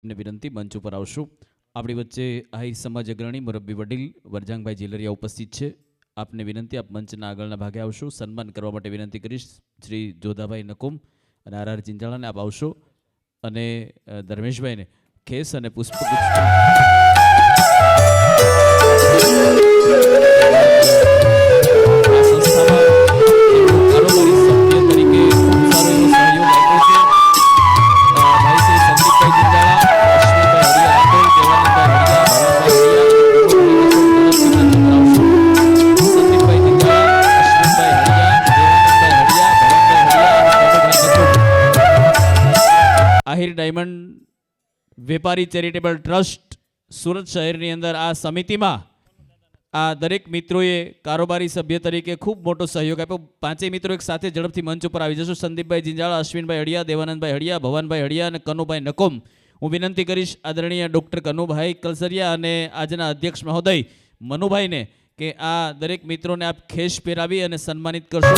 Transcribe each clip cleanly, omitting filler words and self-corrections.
ને વિનંતી મંચ ઉપર આવશું. આપણી વચ્ચે આહિર સમાજ અગ્રણી મુરબ્બી વડીલ વરજાંગભાઈ જેલરિયા ઉપસ્થિત છે. આપને વિનંતી, આપ મંચના આગળના ભાગે આવશો. સન્માન કરવા માટે વિનંતી કરીશ શ્રી જોધાભાઈ નકુમ અને આર ચિંચાળાને આપ આવશો અને ધર્મેશભાઈને ખેસ અને પુષ્પગુચ્છ આહિર ડાયમંડ વેપારી ચેરિટેબલ ટ્રસ્ટ સુરત શહેરની અંદર આ સમિતિમાં આ દરેક મિત્રોએ કારોબારી સભ્ય તરીકે ખૂબ મોટો સહયોગ આપ્યો. પાંચેય મિત્રો એક સાથે ઝડપથી મંચ ઉપર આવી જશો. સંદીપભાઈ જિંજાળા, અશ્વિનભાઈ હડિયા, દેવાનંદભાઈ હડિયા, ભવાનભાઈ હડિયા અને કનુભાઈ નકોમ. હું વિનંતી કરીશ આદરણીય ડૉક્ટર કનુભાઈ કલસરિયા અને આજના અધ્યક્ષ મહોદય મનુભાઈને કે આ દરેક મિત્રોને આપ ખેસ પહેરાવી અને સન્માનિત કરશો.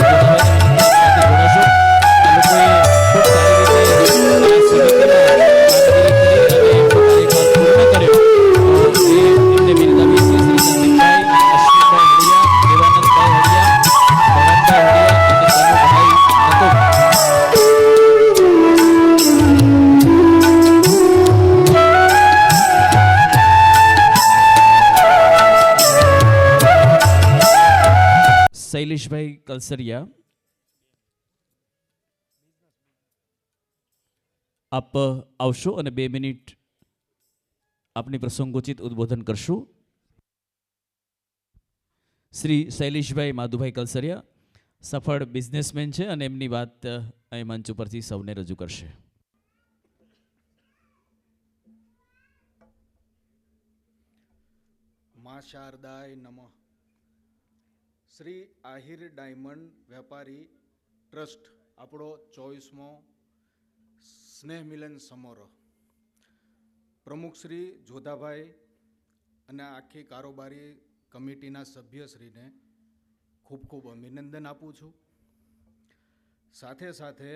શૈલેષભાઈ કલસરિયા, આપ આવશો અને 2 મિનિટ આપની પ્રસંગોચિત ઉદ્બોધન કરશું. શ્રી શૈલેષભાઈ માધુભાઈ કલસરિયા સફળ બિઝનેસમેન છે અને એમની વાત અહીં મંચ ઉપરથી સૌને રજૂ કરશે. મા શારદાય નમઃ. શ્રી આહિર ડાયમંડ વેપારી ટ્રસ્ટ આપણો 24મો સ્નેહ મિલન સમારોહ. પ્રમુખ શ્રી જોધાભાઈ અને આખી કારોબારી કમિટીના સભ્યશ્રીને ખૂબ ખૂબ અભિનંદન આપું છું. સાથે સાથે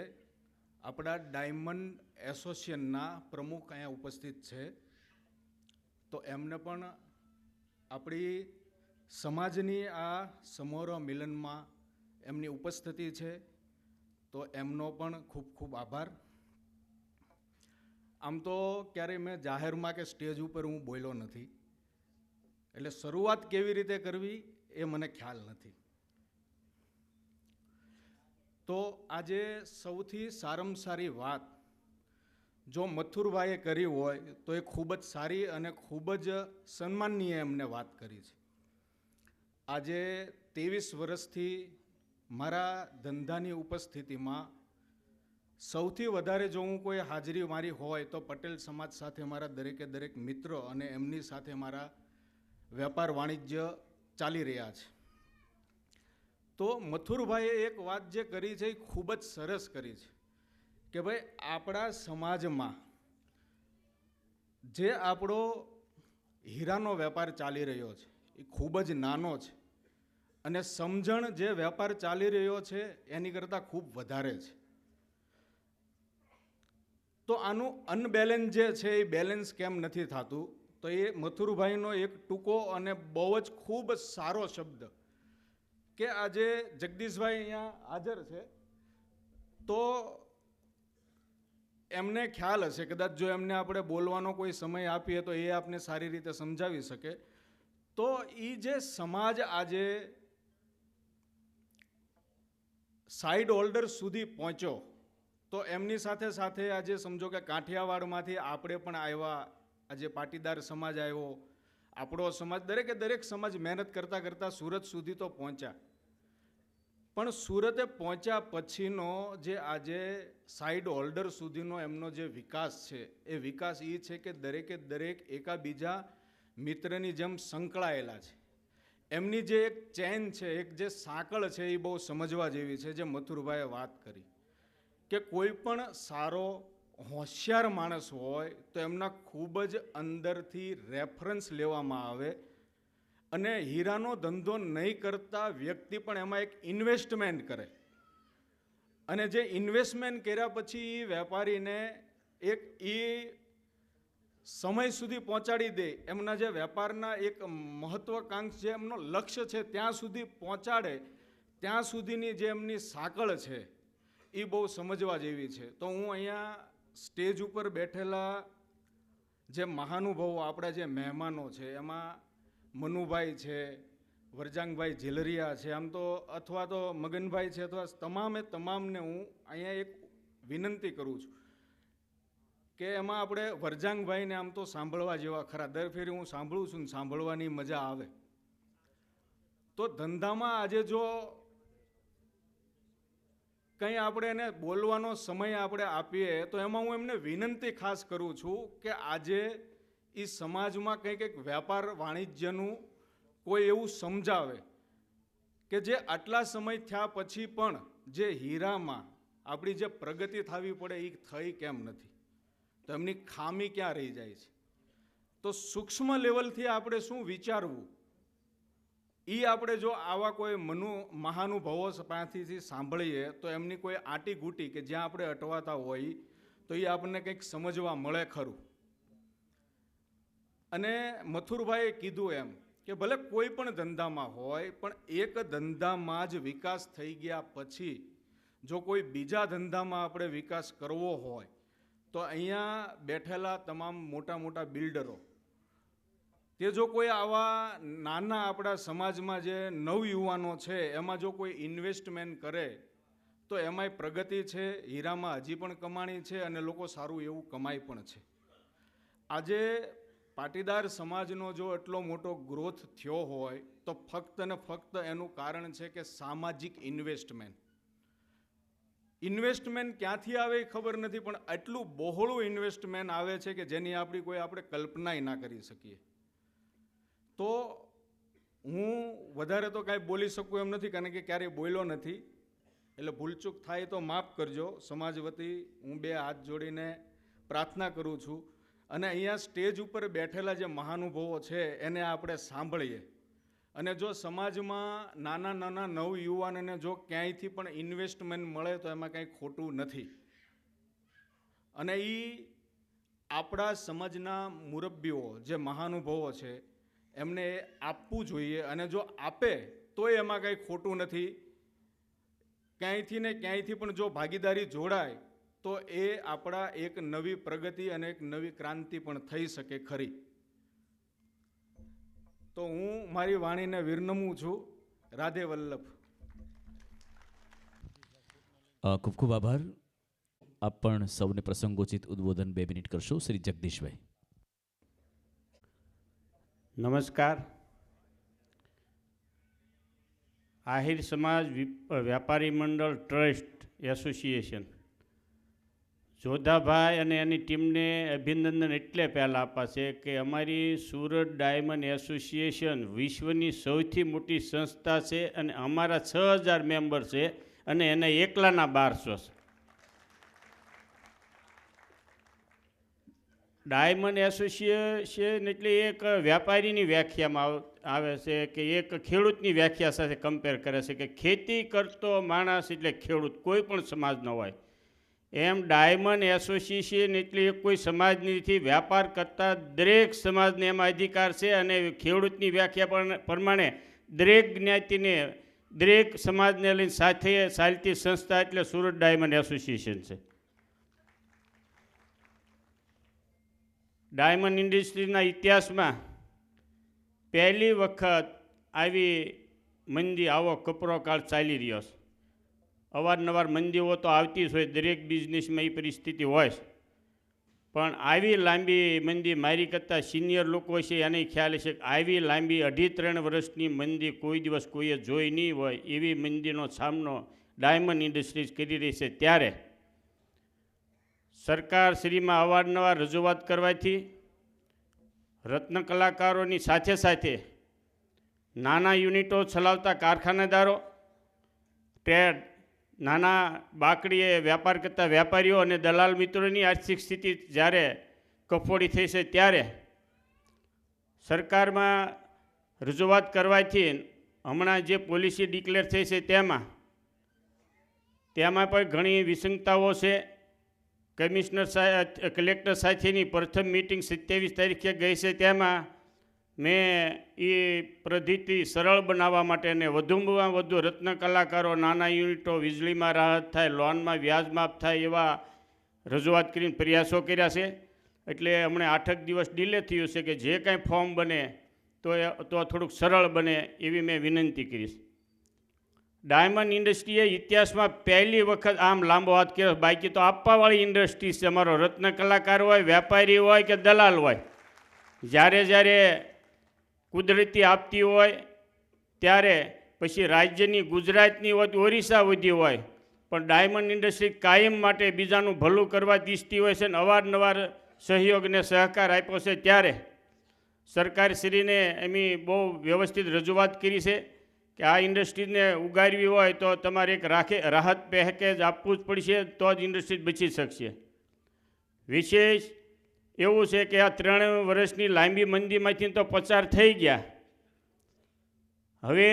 આપણા ડાયમંડ એસોસિએશનના પ્રમુખ અહીંયા ઉપસ્થિત છે, તો એમને પણ આપણી સમાજની આ સમારોહ મિલનમાં એમની ઉપસ્થિતિ છે, તો એમનો પણ ખૂબ ખૂબ આભાર. આમ તો ક્યારેય મેં જાહેરમાં કે સ્ટેજ ઉપર હું બોલ્યો નથી, એટલે શરૂઆત કેવી રીતે કરવી એ મને ખ્યાલ નથી. તો આજે સૌથી સારામાં સારી વાત જો મથુરભાઈએ કરી હોય તો એ ખૂબ જ સારી અને ખૂબ જ સન્માનનીય એમને વાત કરી છે. આજે 23 વર્ષથી મારા ધંધાની ઉપસ્થિતિમાં સૌથી વધારે જો હું કોઈ હાજરી મારી હોય તો પટેલ સમાજ સાથે મારા દરેકે દરેક મિત્રો અને એમની સાથે મારા વેપાર વાણિજ્ય ચાલી રહ્યા છે. તો મથુરભાઈએ એક વાત જે કરી છે એ ખૂબ જ સરસ કરી છે કે ભાઈ આપણા સમાજમાં જે આપણો હીરાનો વેપાર ચાલી રહ્યો છે એ ખૂબ જ નાનો છે અને સમજણ જે વેપાર ચાલી રહ્યો છે એની કરતાં ખૂબ વધારે છે. તો આનું અનબેલેન્સ જે છે એ બેલેન્સ કેમ નથી થતું, તો એ મથુરભાઈનો એક ટૂંકો અને બહુ જ ખૂબ સારો શબ્દ કે આજે જગદીશભાઈ અહીંયા હાજર છે, તો એમને ખ્યાલ હશે, કદાચ જો એમને આપણે બોલવાનો કોઈ સમય આપીએ તો એ આપને સારી રીતે સમજાવી શકે. તો એ જે સમાજ આજે સાઈડ હોલ્ડર સુધી પહોંચ્યો, તો એમની સાથે સાથે આજે સમજો કે કાઠિયાવાડમાંથી આપણે પણ આવ્યા, આજે પાટીદાર સમાજ આવ્યો, આપણો સમાજ, દરેકે દરેક સમાજ મહેનત કરતાં કરતાં સુરત સુધી તો પહોંચ્યા. પણ સુરતે પહોંચ્યા પછીનો જે આજે સાઈડ હોલ્ડર સુધીનો એમનો જે વિકાસ છે એ વિકાસ એ છે કે દરેકે દરેક એકાબીજા મિત્રની જેમ સંકળાયેલા છે. એમની જે એક ચેન છે, એક જે સાંકળ છે એ બહુ સમજવા જેવી છે. જે મથુરભાઈએ વાત કરી કે કોઈ પણ સારો હોશિયાર માણસ હોય તો એમના ખૂબ જ અંદરથી રેફરન્સ લેવામાં આવે અને હીરાનો ધંધો નહીં કરતા વ્યક્તિ પણ એમાં એક ઇન્વેસ્ટમેન્ટ કરે અને જે ઇન્વેસ્ટમેન્ટ કર્યા પછી વેપારીને એક એ સમય સુધી પહોંચાડી દે, એમના જે વેપારના એક મહત્વાકાંક્ષ જે એમનો લક્ષ્ય છે ત્યાં સુધી પહોંચાડે, ત્યાં સુધીની જે એમની સાંકળ છે એ બહુ સમજવા જેવી છે. તો હું અહીંયા સ્ટેજ ઉપર બેઠેલા જે મહાનુભાવો, આપણા જે મહેમાનો છે, એમાં મનુભાઈ છે, વરજાંગભાઈ ઝીલરિયા છે, આમ તો અથવા તો મગનભાઈ છે, અથવા તમામને હું અહીંયા એક વિનંતી કરું છું કે એમાં આપણે વરજાંગભાઈને આમ તો સાંભળવા જેવા ખરા. દર ફેરી હું સાંભળું છું ને સાંભળવાની મજા આવે. તો ધંધામાં આજે જો કંઈ આપણે એને બોલવાનો સમય આપણે આપીએ તો એમાં હું એમને વિનંતી ખાસ કરું છું કે આજે એ સમાજમાં કંઈક વેપાર વાણિજ્યનું કોઈ એવું સમજાવે કે જે આટલા સમય થયા પછી પણ જે હીરામાં આપણી જે પ્રગતિ થવી પડે એ થઈ કેમ નથી, તો એમની ખામી ક્યાં રહી જાય છે. તો સૂક્ષ્મ લેવલથી આપણે શું વિચારવું એ આપણે જો આવા કોઈ મહાનુભાવો પાસેથી સાંભળીએ તો એમની કોઈ આંટી ગૂટી કે જ્યાં આપણે અટવાતા હોય તો એ આપણને કંઈક સમજવા મળે ખરું. અને મથુરભાઈએ કીધું એમ કે ભલે કોઈ પણ ધંધામાં હોય, પણ એક ધંધામાં જ વિકાસ થઈ ગયા પછી જો કોઈ બીજા ધંધામાં આપણે વિકાસ કરવો હોય તો અહીંયા બેઠેલા તમામ મોટા મોટા બિલ્ડરો, તે જો કોઈ આવા નાના આપણા સમાજમાં જે નવયુવાનો છે એમાં જો કોઈ ઇન્વેસ્ટમેન્ટ કરે તો એમાંય પ્રગતિ છે, હીરામાં હજી પણ કમાણી છે અને લોકો સારું એવું કમાઈ પણ છે. આજે પાટીદાર સમાજનો જો એટલો મોટો ગ્રોથ થયો હોય તો ફક્ત ને ફક્ત એનું કારણ છે કે સામાજિક ઇન્વેસ્ટમેન્ટ. ઇન્વેસ્ટમેન્ટ ક્યાંથી આવે એ ખબર નથી, પણ આટલું બહોળું ઇન્વેસ્ટમેન્ટ આવે છે કે જેની આપણે કલ્પનાય ના કરી શકીએ. તો હું વધારે તો કાંઈ બોલી શકું એમ નથી, કારણ કે ક્યારેય બોલ્યો નથી, એટલે ભૂલચૂક થાય તો માફ કરજો. સમાજ વતી હું બે હાથ જોડીને પ્રાર્થના કરું છું અને અહીંયા સ્ટેજ ઉપર બેઠેલા જે મહાનુભાવો છે એને આપણે સાંભળીએ. અને જો સમાજમાં નાના નાના નવયુવાનોને જો ક્યાંયથી પણ ઇન્વેસ્ટમેન્ટ મળે તો એમાં કંઈ ખોટું નથી. અને એ આપણા સમાજના મુરબ્બીઓ જે મહાનુભાવો છે એમને આપવું જોઈએ, અને જો આપે તોય એમાં કંઈ ખોટું નથી. ક્યાંયથી ને ક્યાંયથી પણ જો ભાગીદારી જોડાય તો એ આપણા એક નવી પ્રગતિ અને એક નવી ક્રાંતિ પણ થઈ શકે ખરી. તો હું મારી વાણીને વિરનમું છું. રાધે વલ્લભ. ખૂબ ખૂબ આભાર. આપ પણ સૌને પ્રસંગોચિત ઉદ્બોધન 2 મિનિટ કરશો. શ્રી જગદીશભાઈ. નમસ્કાર. આહિર સમાજ વ્યાપારી મંડળ ટ્રસ્ટ એસોસિએશન જોધાભાઈ અને એની ટીમને અભિનંદન એટલે પહેલાં આપવા છે કે અમારી સુરત ડાયમંડ એસોસિએશન વિશ્વની સૌથી મોટી સંસ્થા છે અને અમારા 6000 મેમ્બર છે અને એને એકલાના 1200 છે. ડાયમંડ એસોસિએશન એટલે એક વ્યાપારીની વ્યાખ્યામાં આવે છે કે એક ખેડૂતની વ્યાખ્યા સાથે કમ્પેર કરે છે કે ખેતી કરતો માણસ એટલે ખેડૂત, કોઈ પણ સમાજનો હોય. એમ ડાયમંડ એસોસિએશન એટલે કોઈ સમાજની નથી, વ્યાપાર કરતા દરેક સમાજને એમાં અધિકાર છે. અને ખેડૂતની વ્યાખ્યા પ્રમાણે દરેક જ્ઞાતિને દરેક સમાજને લઈને સાથે ચાલતી સંસ્થા એટલે સુરત ડાયમંડ એસોસિએશન છે. ડાયમંડ ઇન્ડસ્ટ્રીના ઇતિહાસમાં પહેલી વખત આવી મંદી, આવો કપરો કાળ ચાલી રહ્યો છે. અવારનવાર મંદીઓ તો આવતી જ હોય, દરેક બિઝનેસમાં એ પરિસ્થિતિ હોય. પણ આવી લાંબી મંદી મારી કરતાં સિનિયર લોકો છે એને ખ્યાલ છે કે આવી લાંબી 2.5-3 વર્ષની મંદી કોઈ દિવસ કોઈએ જોઈ નહીં હોય. એવી મંદીનો સામનો ડાયમંડ ઇન્ડસ્ટ્રીઝ કરી રહી છે. ત્યારે સરકારશ્રીમાં અવારનવાર રજૂઆત કરવાથી રત્ન કલાકારોની સાથે સાથે નાના યુનિટો ચલાવતા કારખાનેદારો, ટ્રેડ, નાના બાકડીએ વેપાર કરતા વેપારીઓ અને દલાલ મિત્રોની આર્થિક સ્થિતિ જ્યારે કફોડી થઈ છે ત્યારે સરકારમાં રજૂઆત કરવાથી હમણાં જે પોલિસી ડિક્લેર થઈ છે તેમાં પણ ઘણી વિસંગતાઓ છે. કમિશનર સાહેબ કલેક્ટર સાથેની પ્રથમ મિટિંગ 27 તારીખે ગઈ છે. તેમાં મેં એ પદ્ધતિ સરળ બનાવવા માટે અને વધુમાં વધુ રત્ન કલાકારો, નાના યુનિટો વીજળીમાં રાહત થાય, લોનમાં વ્યાજ માફ થાય એવા રજૂઆત કરીને પ્રયાસો કર્યા છે. એટલે હમણાં 8 દિવસ ડિલે થયું છે કે જે કાંઈ ફોર્મ બને તો થોડુંક સરળ બને એવી મેં વિનંતી કરીશ. ડાયમંડ ઇન્ડસ્ટ્રીએ ઇતિહાસમાં પહેલી વખત આમ લાંબો હાથ કર્યો. બાકી તો આપવાવાળી ઇન્ડસ્ટ્રી છે. અમારો રત્ન કલાકાર હોય, વેપારી હોય કે દલાલ હોય, જ્યારે કુદરતી આપતી હોય ત્યારે પછી રાજ્યની ગુજરાતની હોય તો ઓરિસ્સા વધી હોય, પણ ડાયમંડ ઇન્ડસ્ટ્રી કાયમ માટે બીજાનું ભલું કરવા દિશતી હોય છે અને અવારનવાર સહયોગને સહકાર આપ્યો છે. ત્યારે સરકારશ્રીને એમની બહુ વ્યવસ્થિત રજૂઆત કરી છે કે આ ઇન્ડસ્ટ્રીને ઉગારવી હોય તો તમારે એક રાહત પેકેજ આપવું જ પડશે, તો જ ઇન્ડસ્ટ્રી બચી શકશે. વિશેષ એવું છે કે આ 3 વર્ષની લાંબી મંદીમાંથી તો પસાર થઈ ગયા. હવે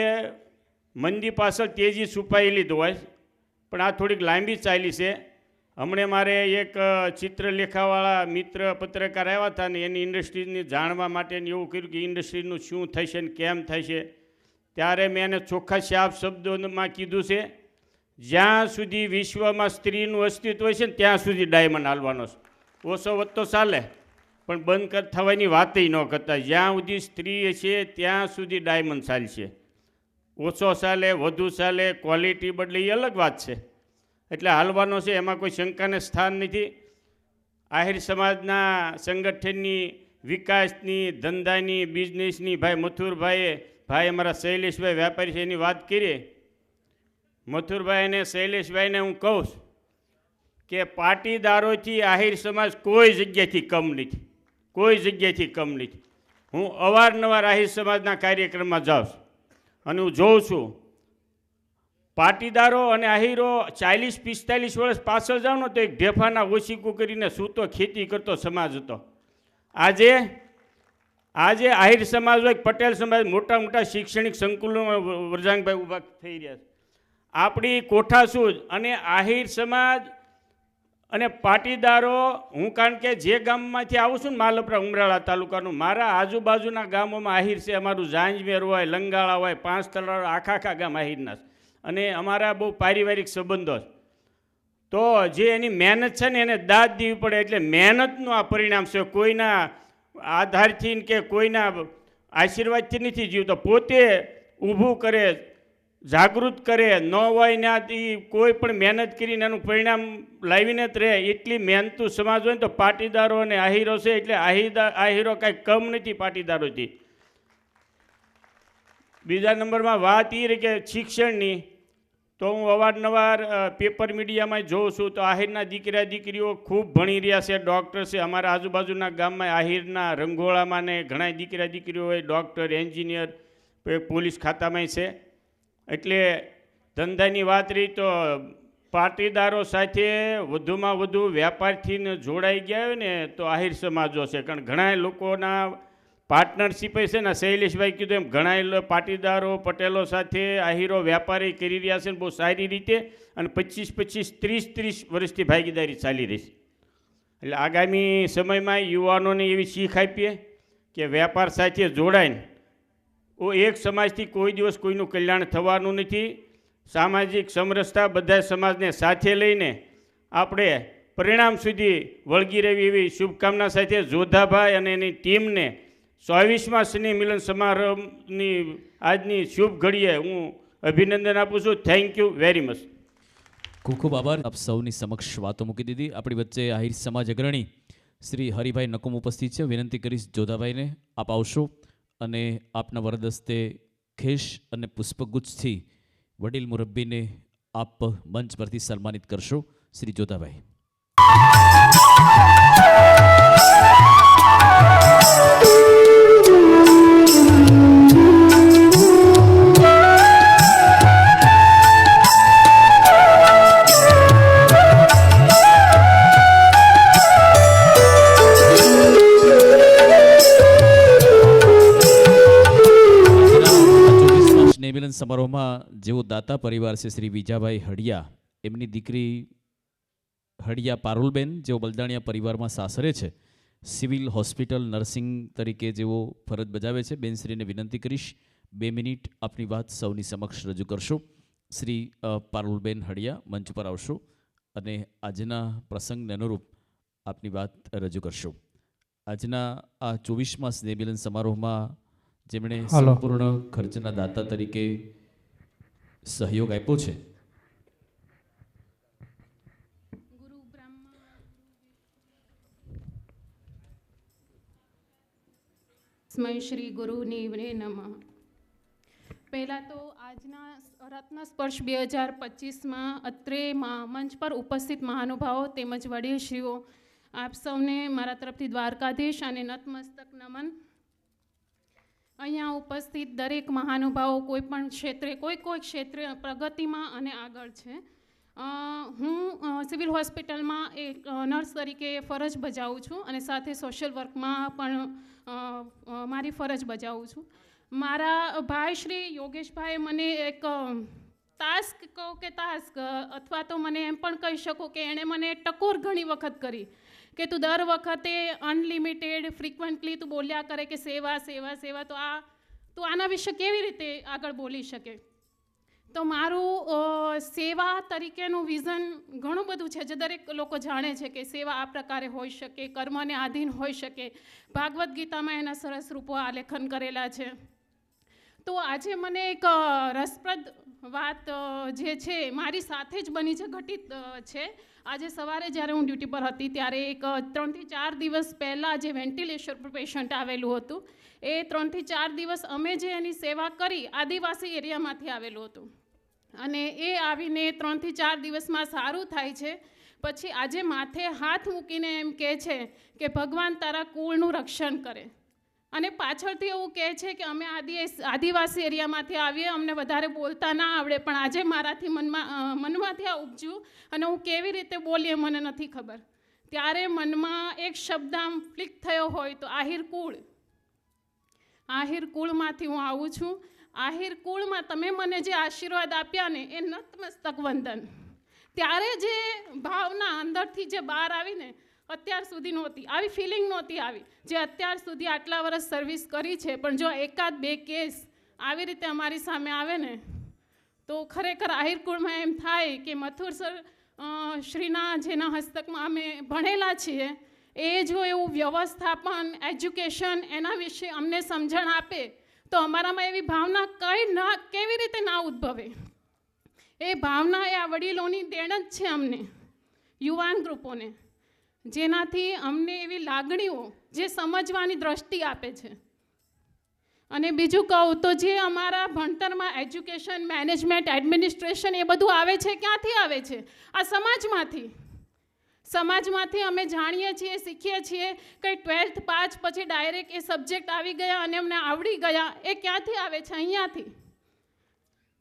મંદી પાછળ તેજી છુપાયેલી જ હોય, પણ આ થોડીક લાંબી ચાલી છે. હમણાં મારે એક ચિત્રલેખાવાળા મિત્ર પત્રકાર આવ્યા હતા ને એની ઇન્ડસ્ટ્રીની જાણવા માટે એવું કર્યું કે ઇન્ડસ્ટ્રીનું શું થશે ને કેમ થશે. ત્યારે મેં એને ચોખ્ખા સાફ શબ્દોમાં કીધું છે, જ્યાં સુધી વિશ્વમાં સ્ત્રીનું અસ્તિત્વ છે ને ત્યાં સુધી ડાયમંડ હાલવાનો છે. ઓછો વધતો ચાલે પણ બંધ થવાની વાતય ન કરતા. જ્યાં સુધી સ્ત્રી છે ત્યાં સુધી ડાયમંડ ચાલશે. ઓછો ચાલે, વધુ ચાલે, ક્વોલિટી બદલે એ અલગ વાત છે. એટલે હાલવાનો છે, એમાં કોઈ શંકાને સ્થાન નથી. આહિર સમાજના સંગઠનની, વિકાસની, ધંધાની, બિઝનેસની ભાઈ મથુરભાઈએ, ભાઈ અમારા શૈલેષભાઈ વેપારી છે એની વાત કરીએ. મથુરભાઈ અને શૈલેષભાઈને હું કહું છું કે પાટીદારોથી આહિર સમાજ કોઈ જગ્યાથી કમ નથી, કોઈ જગ્યાથી કમ નથી. હું અવારનવાર આહિર સમાજના કાર્યક્રમમાં જાઉં છું અને હું જોઉં છું પાટીદારો અને આહિરો 40-45 વર્ષ પાછળ જાઓ ને તો એક ઢેફાના ઓશીકું કરીને સૂતો ખેતી કરતો સમાજ હતો. આજે આહિર સમાજ હોય, પટેલ સમાજ, મોટા મોટા શૈક્ષણિક સંકુલોમાં વરજાંગભાઈ ઊભા થઈ રહ્યા છે. આપણી કોઠાસૂઝ અને આહિર સમાજ અને પાટીદારો, હું કારણ કે જે ગામમાંથી આવું છું ને માલપરા ઉમરાળા તાલુકાનું, મારા આજુબાજુના ગામોમાં આહિર છે. અમારું જાંજમેર હોય, લંગાળા હોય, 5 તળાવ, આખા ગામ આહિરના છે. અને અમારા બહુ પારિવારિક સંબંધો છે. તો જે એની મહેનત છે ને એને દાદ દેવી પડે. એટલે મહેનતનું આ પરિણામ છે. કોઈના આધારથી કે કોઈના આશીર્વાદથી નથી જીવતો. પોતે ઊભું કરે, જાગૃત કરે, ન હોય ત્યાંથી કોઈ પણ મહેનત કરીને એનું પરિણામ લાવીને જ રહે. એટલી મહેનતું સમાજ હોય ને તો પાટીદારો અને આહિરો છે. એટલે આહિરો કાંઈ કમ નથી પાટીદારોથી. બીજા નંબરમાં વાત એ રહી કે શિક્ષણની, તો હું અવારનવાર પેપર મીડિયામાં જોઉં છું તો આહિરના દીકરા દીકરીઓ ખૂબ ભણી રહ્યા છે, ડૉક્ટર છે. અમારા આજુબાજુના ગામમાં આહિરના રંગોળામાં ને ઘણા દીકરા દીકરીઓ હોય, ડૉક્ટર, એન્જિનિયર, પોલીસ ખાતામાં છે. એટલે ધંધાની વાત રહી તો પાટીદારો સાથે વધુમાં વધુ વ્યાપારથી જોડાઈ ગયા હોય ને તો આહિર સમાજો છે. કારણ ઘણા લોકોના પાર્ટનરશીપ છે ને, શૈલેષભાઈ કીધું એમ ઘણા પાટીદારો, પટેલો સાથે આહિરો વ્યાપારી કરી રહ્યા છે બહુ સારી રીતે. અને 25-25, 30-30 વર્ષથી ભાગીદારી ચાલી રહી છે. એટલે આગામી સમયમાં યુવાનોને એવી શીખ આપીએ કે વેપાર સાથે જોડાઈને એક સમાજથી કોઈ દિવસ કોઈનું કલ્યાણ થવાનું નથી. સામાજિક સમરસતા બધા સમાજને સાથે લઈને આપણે પરિણામ સુધી વળગી રહેવી એવી શુભકામના સાથે જોધાભાઈ અને એની ટીમને 24મા સ્નેહ મિલન સમારંભની આજની શુભ ઘડીએ હું અભિનંદન આપું છું. Thank you very much. ખૂબ ખૂબ આભાર. આપ સૌની સમક્ષ વાતો મૂકી દીધી. આપણી વચ્ચે આહિર સમાજ અગ્રણી શ્રી હરિભાઈ નકુમ ઉપસ્થિત છે. વિનંતી કરીશ જોધાભાઈને આપ આવશો અને આપના વરદસ્તે ખેશ અને પુષ્પગુચ્છથી વડીલ મુરબ્બીને આપ મંચ પરથી સન્માનિત કરશો. શ્રી જોધાભાઈ. મિલન સમારોહમાં જેઓ દાતા પરિવાર છે શ્રી વિજાભાઈ હડિયા, એમની દીકરી હળિયા પારુલબેન, જેઓ બલદાણિયા પરિવારમાં સાસરે છે, સિવિલ હોસ્પિટલ નર્સિંગ તરીકે જેઓ ફરજ બજાવે છે, બેનશ્રીને વિનંતી કરીશ 2 મિનિટ આપની વાત સૌની સમક્ષ રજૂ કરશો. શ્રી પારુલબેન હળિયા મંચ પર આવશો અને આજના પ્રસંગને અનુરૂપ આપની વાત રજૂ કરશો. આજના આ 24મા સ્નેહ મિલન સમારોહમાં જેમણે સંપૂર્ણ ખર્ચના દાતા તરીકે સહયોગ આપ્યો છે, સ્મય શ્રી ગુરુદેવને નમઃ. પહેલાં તો આજના રત્ન સ્પર્શ 2025માં અત્રેમાં મંચ પર ઉપસ્થિત મહાનુભાવો તેમજ વડીલશ્રીઓ, આપ સૌને મારા તરફથી દ્વારકાધીશ અને નતમસ્તક નમન. અહીંયા ઉપસ્થિત દરેક મહાનુભાવો કોઈ પણ ક્ષેત્રે કોઈ ક્ષેત્રે પ્રગતિમાં અને આગળ છે. હું સિવિલ હોસ્પિટલમાં એક નર્સ તરીકે ફરજ બજાવું છું અને સાથે સોશિયલ વર્કમાં પણ મારી ફરજ બજાવું છું. મારા ભાઈ શ્રી યોગેશભાઈએ મને એક ટાસ્ક કહો કે ટાસ્ક અથવા તો મને એમ પણ કહી શકો કે એણે મને ટકોર ઘણી વખત કરી કે તું દર વખતે અનલિમિટેડ ફ્રિકવન્ટલી તું બોલ્યા કરે કે સેવા સેવા સેવા, તો તું આના વિશે કેવી રીતે આગળ બોલી શકે. તો મારું સેવા તરીકેનું વિઝન ઘણું બધું છે, જે દરેક લોકો જાણે છે કે સેવા આ પ્રકારે હોઈ શકે, કર્મને આધીન હોઈ શકે. ભાગવદ્ ગીતામાં એના સરસ રૂપો આલેખન કરેલા છે. તો આજે મને એક રસપ્રદ વાત જે છે મારી સાથે જ બની છે, ઘટિત છે. આજે સવારે જ્યારે હું ડ્યુટી પર હતી ત્યારે એક 3 થી 4 દિવસ પહેલાં જે વેન્ટિલેશન પર પેશન્ટ આવેલું હતું, એ 3 થી 4 દિવસ અમે જે એની સેવા કરી આદિવાસી એરિયામાંથી આવેલું હતું અને એ આવીને 3 થી 4 દિવસમાં સારું થાય છે. પછી આજે માથે હાથ મૂકીને એમ કહે છે કે ભગવાન તારા કુળનું રક્ષણ કરે, અને પાછળથી એવું કહે છે કે અમે આદિવાસી એરિયામાંથી આવીએ, અમને વધારે બોલતા ના આવડે, પણ આજે મારાથી મનમાંથી આ ઉપજ્યું અને હું કેવી રીતે બોલીએ મને નથી ખબર. ત્યારે મનમાં એક શબ્દ આમ ફ્લિક થયો હોય તો આહિર કુળમાંથી હું આવું છું. આહિર કુળમાં તમે મને જે આશીર્વાદ આપ્યા ને એ નતમસ્તક વંદન. ત્યારે જે ભાવના અંદરથી જે બહાર આવીને અત્યાર સુધી નહોતી આવી, ફિલિંગ નહોતી આવી, જે અત્યાર સુધી આટલા વર્ષ સર્વિસ કરી છે. પણ જો 1-2 કેસ આવી રીતે અમારી સામે આવે ને તો ખરેખર આહિર કુળમાં એમ થાય કે મથુર સર શ્રીના જેના હસ્તકમાં અમે ભણેલા છીએ એ જો એવું વ્યવસ્થાપન, એજ્યુકેશન એના વિશે અમને સમજણ આપે તો અમારામાં એવી ભાવના કેવી રીતે ના ઉદ્ભવે. એ ભાવના એ આ વડીલોની દેણ જ છે અમને યુવાન ગ્રુપોને, જેનાથી અમને એવી લાગણીઓ જે સમજવાની દ્રષ્ટિ આપે છે. અને બીજું કહું તો જે અમારા ભણતરમાં એજ્યુકેશન, મેનેજમેન્ટ, એડમિનિસ્ટ્રેશન એ બધું આવે છે, ક્યાંથી આવે છે? આ સમાજમાંથી અમે જાણીએ છીએ, શીખીએ છીએ. કંઈ 12th પાસ પછી ડાયરેક્ટ એ સબ્જેક્ટ આવી ગયા અને અમને આવડી ગયા, એ ક્યાંથી આવે છે? અહીંયાથી.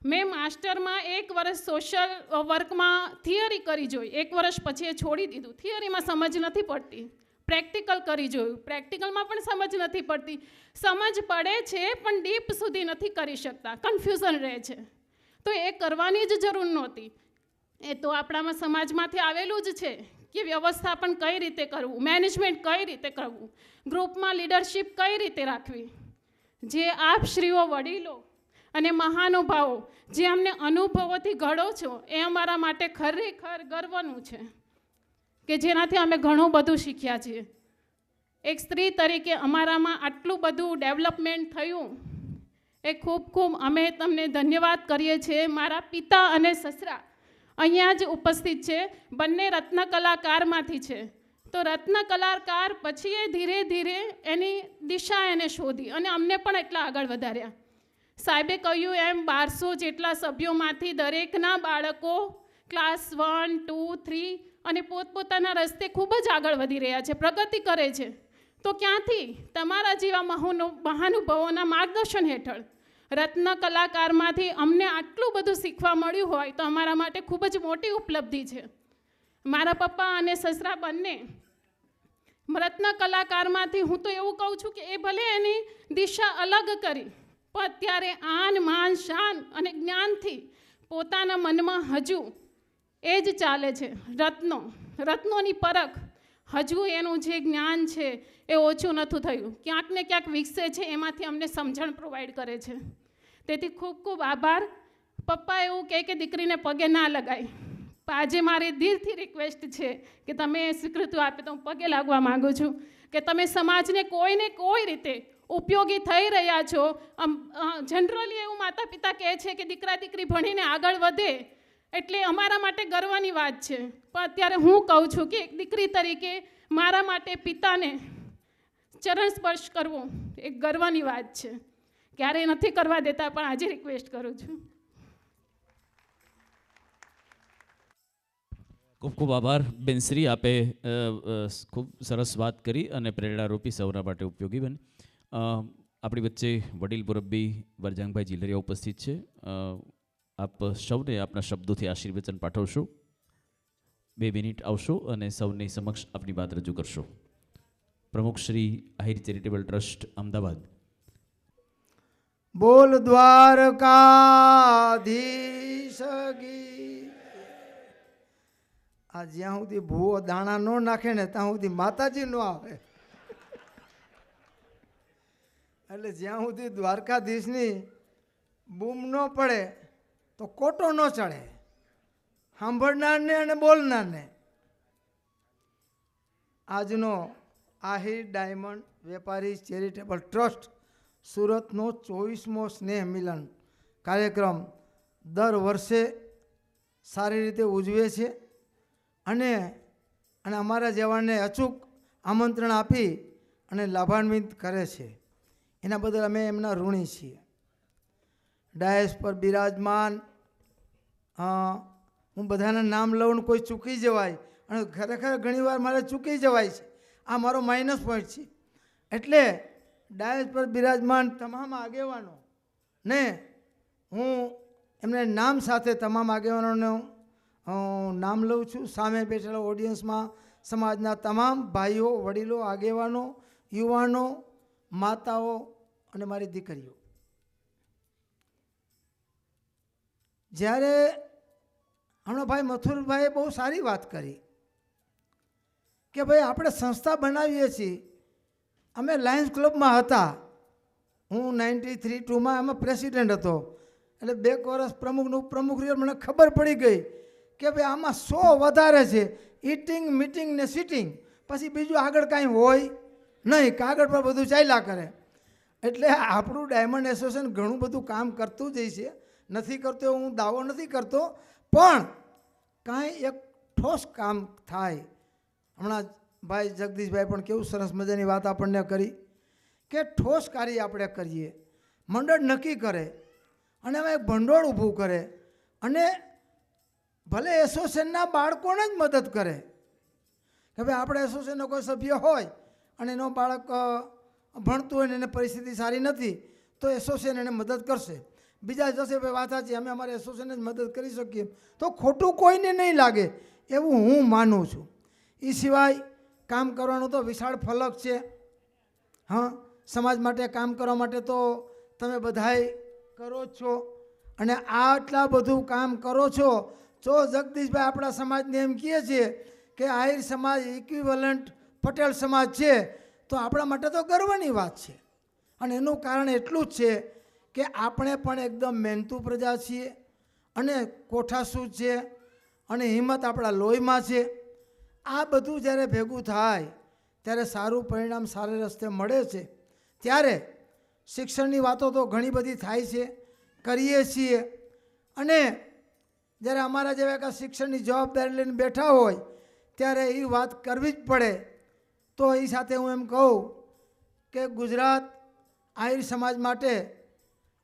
મેં માસ્ટરમાં 1 વર્ષ સોશિયલ વર્કમાં થિયરી કરી જોઈ, 1 વર્ષ પછી એ છોડી દીધું. થિયરીમાં સમજ નથી પડતી. પ્રેક્ટિકલ કરી જોયું, પ્રેક્ટિકલમાં પણ સમજ નથી પડતી. સમજ પડે છે પણ ડીપ સુધી નથી કરી શકતા, કન્ફ્યુઝન રહે છે. તો એ કરવાની જ જરૂર નહોતી. એ તો આપણામાં સમાજમાંથી આવેલું જ છે કે વ્યવસ્થાપન કઈ રીતે કરવું, મેનેજમેન્ટ કઈ રીતે કરવું, ગ્રુપમાં લીડરશિપ કઈ રીતે રાખવી. જે આપશ્રીઓ વડીલો અને મહાનુભાવો જે અમને અનુભવોથી ઘડો છો એ અમારા માટે ખરેખર ગર્વનું છે કે જેનાથી અમે ઘણું બધું શીખ્યા છીએ. એક સ્ત્રી તરીકે અમારામાં આટલું બધું ડેવલપમેન્ટ થયું એ ખૂબ અમે તમને ધન્યવાદ કરીએ છીએ. મારા પિતા અને સસરા અહીંયા જ ઉપસ્થિત છે, બંને રત્ન કલાકારમાંથી છે. તો રત્ન કલાકાર પછી એ ધીરે ધીરે એની દિશા એને શોધી અને અમને પણ એટલા આગળ વધાર્યા. સાહેબે કહ્યું એમ 1200 જેટલા સભ્યોમાંથી દરેકના બાળકો ક્લાસ 1, 2, 3 અને પોતપોતાના રસ્તે ખૂબ જ આગળ વધી રહ્યા છે, પ્રગતિ કરે છે. તો ક્યાંથી? તમારા જેવા મહાનુભાવોના માર્ગદર્શન હેઠળ. રત્ન કલાકારમાંથી અમને આટલું બધું શીખવા મળ્યું હોય તો અમારા માટે ખૂબ જ મોટી ઉપલબ્ધિ છે. મારા પપ્પા અને સસરા બંને રત્ન કલાકારમાંથી, હું તો એવું કહું છું કે એ ભલે એની દિશા અલગ કરી પણ અત્યારે આન, માન, શાન અને જ્ઞાનથી પોતાના મનમાં હજુ એ જ ચાલે છે. રત્નોની પરખ હજુ એનું જે જ્ઞાન છે એ ઓછું નથી થયું, ક્યાંક ને ક્યાંક વિકસે છે, એમાંથી અમને સમજણ પ્રોવાઈડ કરે છે. તેથી ખૂબ ખૂબ આભાર. પપ્પા એવું કહે કે દીકરીને પગે ના લગાય, પણ આજે મારી દિલથી રિક્વેસ્ટ છે કે તમે સ્વીકૃતિ આપે તો હું પગે લાગવા માગું છું કે તમે સમાજને કોઈને કોઈ રીતે ઉપયોગી થઈ રહ્યા છો. જનરલી એવું માતા પિતા કહે છે કે દીકરા દીકરી ભણીને આગળ વધે એટલે અમારા માટે ગર્વની વાત છે, પણ અત્યારે હું કહું છું કે એક દીકરી તરીકે મારા માટે પિતાને ચરણ સ્પર્શ કરવો એક ગર્વની વાત છે. ક્યારેય નથી કરવા દેતા, પણ આજે રિક્વેસ્ટ કરું છું. ખૂબ ખૂબ આભાર બેનશ્રી, આપે ખૂબ સરસ વાત કરી અને પ્રેરણારૂપી સૌના માટે ઉપયોગી બની. આપણી વચ્ચે વડીલ મુરબ્બી વરજાંગભાઈ જીલરિયા ઉપસ્થિત છે. આપ સૌને આપના શબ્દોથી આશીર્વચન પાઠવશો. 2 મિનિટ આવશો અને સૌની સમક્ષ આપની વાત રજૂ કરશો. પ્રમુખ શ્રી આહિર ચેરિટેબલ ટ્રસ્ટ અમદાવાદ. બોલ દ્વારકાધીશ કી. આ જ્યાં સુધી ભૂવો દાણા ન નાખે ને ત્યાં સુધી માતાજી ન આવે, એટલે જ્યાં સુધી દ્વારકાધીશની બૂમ ન પડે તો કોટો ન ચડે, સાંભળનારને અને બોલનારને. આજનો આહિર ડાયમંડ વેપારી ચેરિટેબલ ટ્રસ્ટ સુરતનો 24મો સ્નેહ મિલન કાર્યક્રમ દર વર્ષે સારી રીતે ઉજવે છે અને અમારા જેવાને અચૂક આમંત્રણ આપી અને લાભાન્વિત કરે છે. એના બદલ અમે એમના ઋણી છીએ. ડાયસ પર બિરાજમાન, હું બધાના નામ લઉં કોઈ ચૂકી જવાય અને ખરેખર ઘણીવાર મારે ચૂકી જવાય છે, આ મારો માઇનસ પોઈન્ટ છે. એટલે ડાયસ પર બિરાજમાન તમામ આગેવાનો ને હું એમને નામ સાથે તમામ આગેવાનોને નામ લઉં છું. સામે બેઠેલા ઓડિયન્સમાં સમાજના તમામ ભાઈઓ, વડીલો, આગેવાનો, યુવાનો, માતાઓ અને મારી દીકરીઓ. જ્યારે હમણાં ભાઈ મથુરભાઈએ બહુ સારી વાત કરી કે ભાઈ આપણે સંસ્થા બનાવીએ છીએ. અમે લાયન્સ ક્લબમાં હતા, હું 93-2માં એમાં પ્રેસિડેન્ટ હતો, એટલે 2 વર્ષ પ્રમુખનું પ્રમુખ રહ્યો. મને ખબર પડી ગઈ કે ભાઈ આમાં 100 વધારે છે, ઇટિંગ મીટિંગ ને સિટિંગ, પછી બીજું આગળ કાંઈ હોય નહીં, કાગળ પર બધું ચાલ્યા કરે. એટલે આપણું ડાયમંડ એસોસિએશન ઘણું બધું કામ કરતું જ છે, નથી કરતો હું દાવો નથી કરતો, પણ કાંઈ એક ઠોસ કામ થાય. હમણાં ભાઈ જગદીશભાઈ પણ કેવું સરસ મજાની વાત આપણને કરી કે ઠોસ કાર્ય આપણે કરીએ, મંડળ નક્કી કરે અને એમાં એક ભંડોળ ઊભું કરે અને ભલે એસોસિએશનના બાળકોને જ મદદ કરે કે ભાઈ આપણે એસોસિએશનનો કોઈ સભ્ય હોય અને એનો બાળક ભણતું હોય ને એને પરિસ્થિતિ સારી નથી તો એસોસિએશન એને મદદ કરશે. બીજા જશે ભાઈ વાત સાચી, અમે અમારે એસોસિએશનને જ મદદ કરી શકીએ તો ખોટું કોઈને નહીં લાગે એવું હું માનું છું. એ સિવાય કામ કરવાનું તો વિશાળ ફલક છે. હા, સમાજ માટે કામ કરવા માટે તો તમે બધાય કરો છો અને આટલા બધું કામ કરો છો. જો જગદીશભાઈ આપણા સમાજને એમ કહે છે કે આહિર સમાજ ઇક્વિવેલન્ટ પટેલ સમાજ છે તો આપણા માટે તો ગર્વની વાત છે. અને એનું કારણ એટલું જ છે કે આપણે પણ એકદમ મહેનતુ પ્રજા છીએ અને કોઠાસૂઝ છે અને હિંમત આપણા લોહીમાં છે. આ બધું જ્યારે ભેગું થાય ત્યારે સારું પરિણામ સારા રસ્તે મળે છે. ત્યારે શિક્ષણની વાતો તો ઘણી બધી થાય છે, કરીએ છીએ, અને જ્યારે અમારા જેવા કે શિક્ષણની જવાબદારી લઈને બેઠા હોય ત્યારે એ વાત કરવી જ પડે. તો એ સાથે હું એમ કહું કે ગુજરાત આહિર સમાજ માટે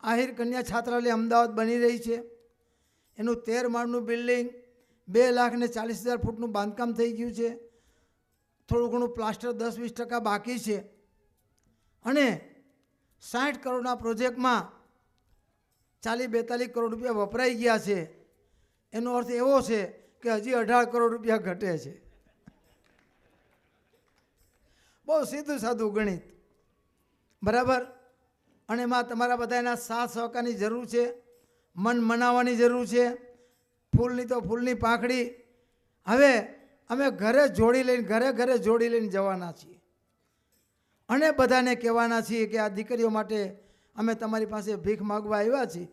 આહિર કન્યા છાત્રાલય અમદાવાદ બની રહી છે. એનું 13 માળનું બિલ્ડિંગ 2,40,000 ફૂટનું બાંધકામ થઈ ગયું છે. થોડું ઘણું પ્લાસ્ટર 10-20% બાકી છે અને 60 કરોડના પ્રોજેક્ટમાં 40-42 કરોડ રૂપિયા વપરાઈ ગયા છે. એનો અર્થ એવો છે કે હજી 18 કરોડ રૂપિયા ઘટે છે. બહુ સીધું સાધું ગણિત, બરાબર. અને એમાં તમારા બધાના સાથ સહકારની જરૂર છે, મન મનાવવાની જરૂર છે. ફૂલની તો ફૂલની પાંખડી. હવે અમે ઘરે જોડી લઈને ઘરે ઘરે જોડી લઈને જવાના છીએ અને બધાને કહેવાના છીએ કે આ દીકરીઓ માટે અમે તમારી પાસે ભીખ માગવા આવ્યા છીએ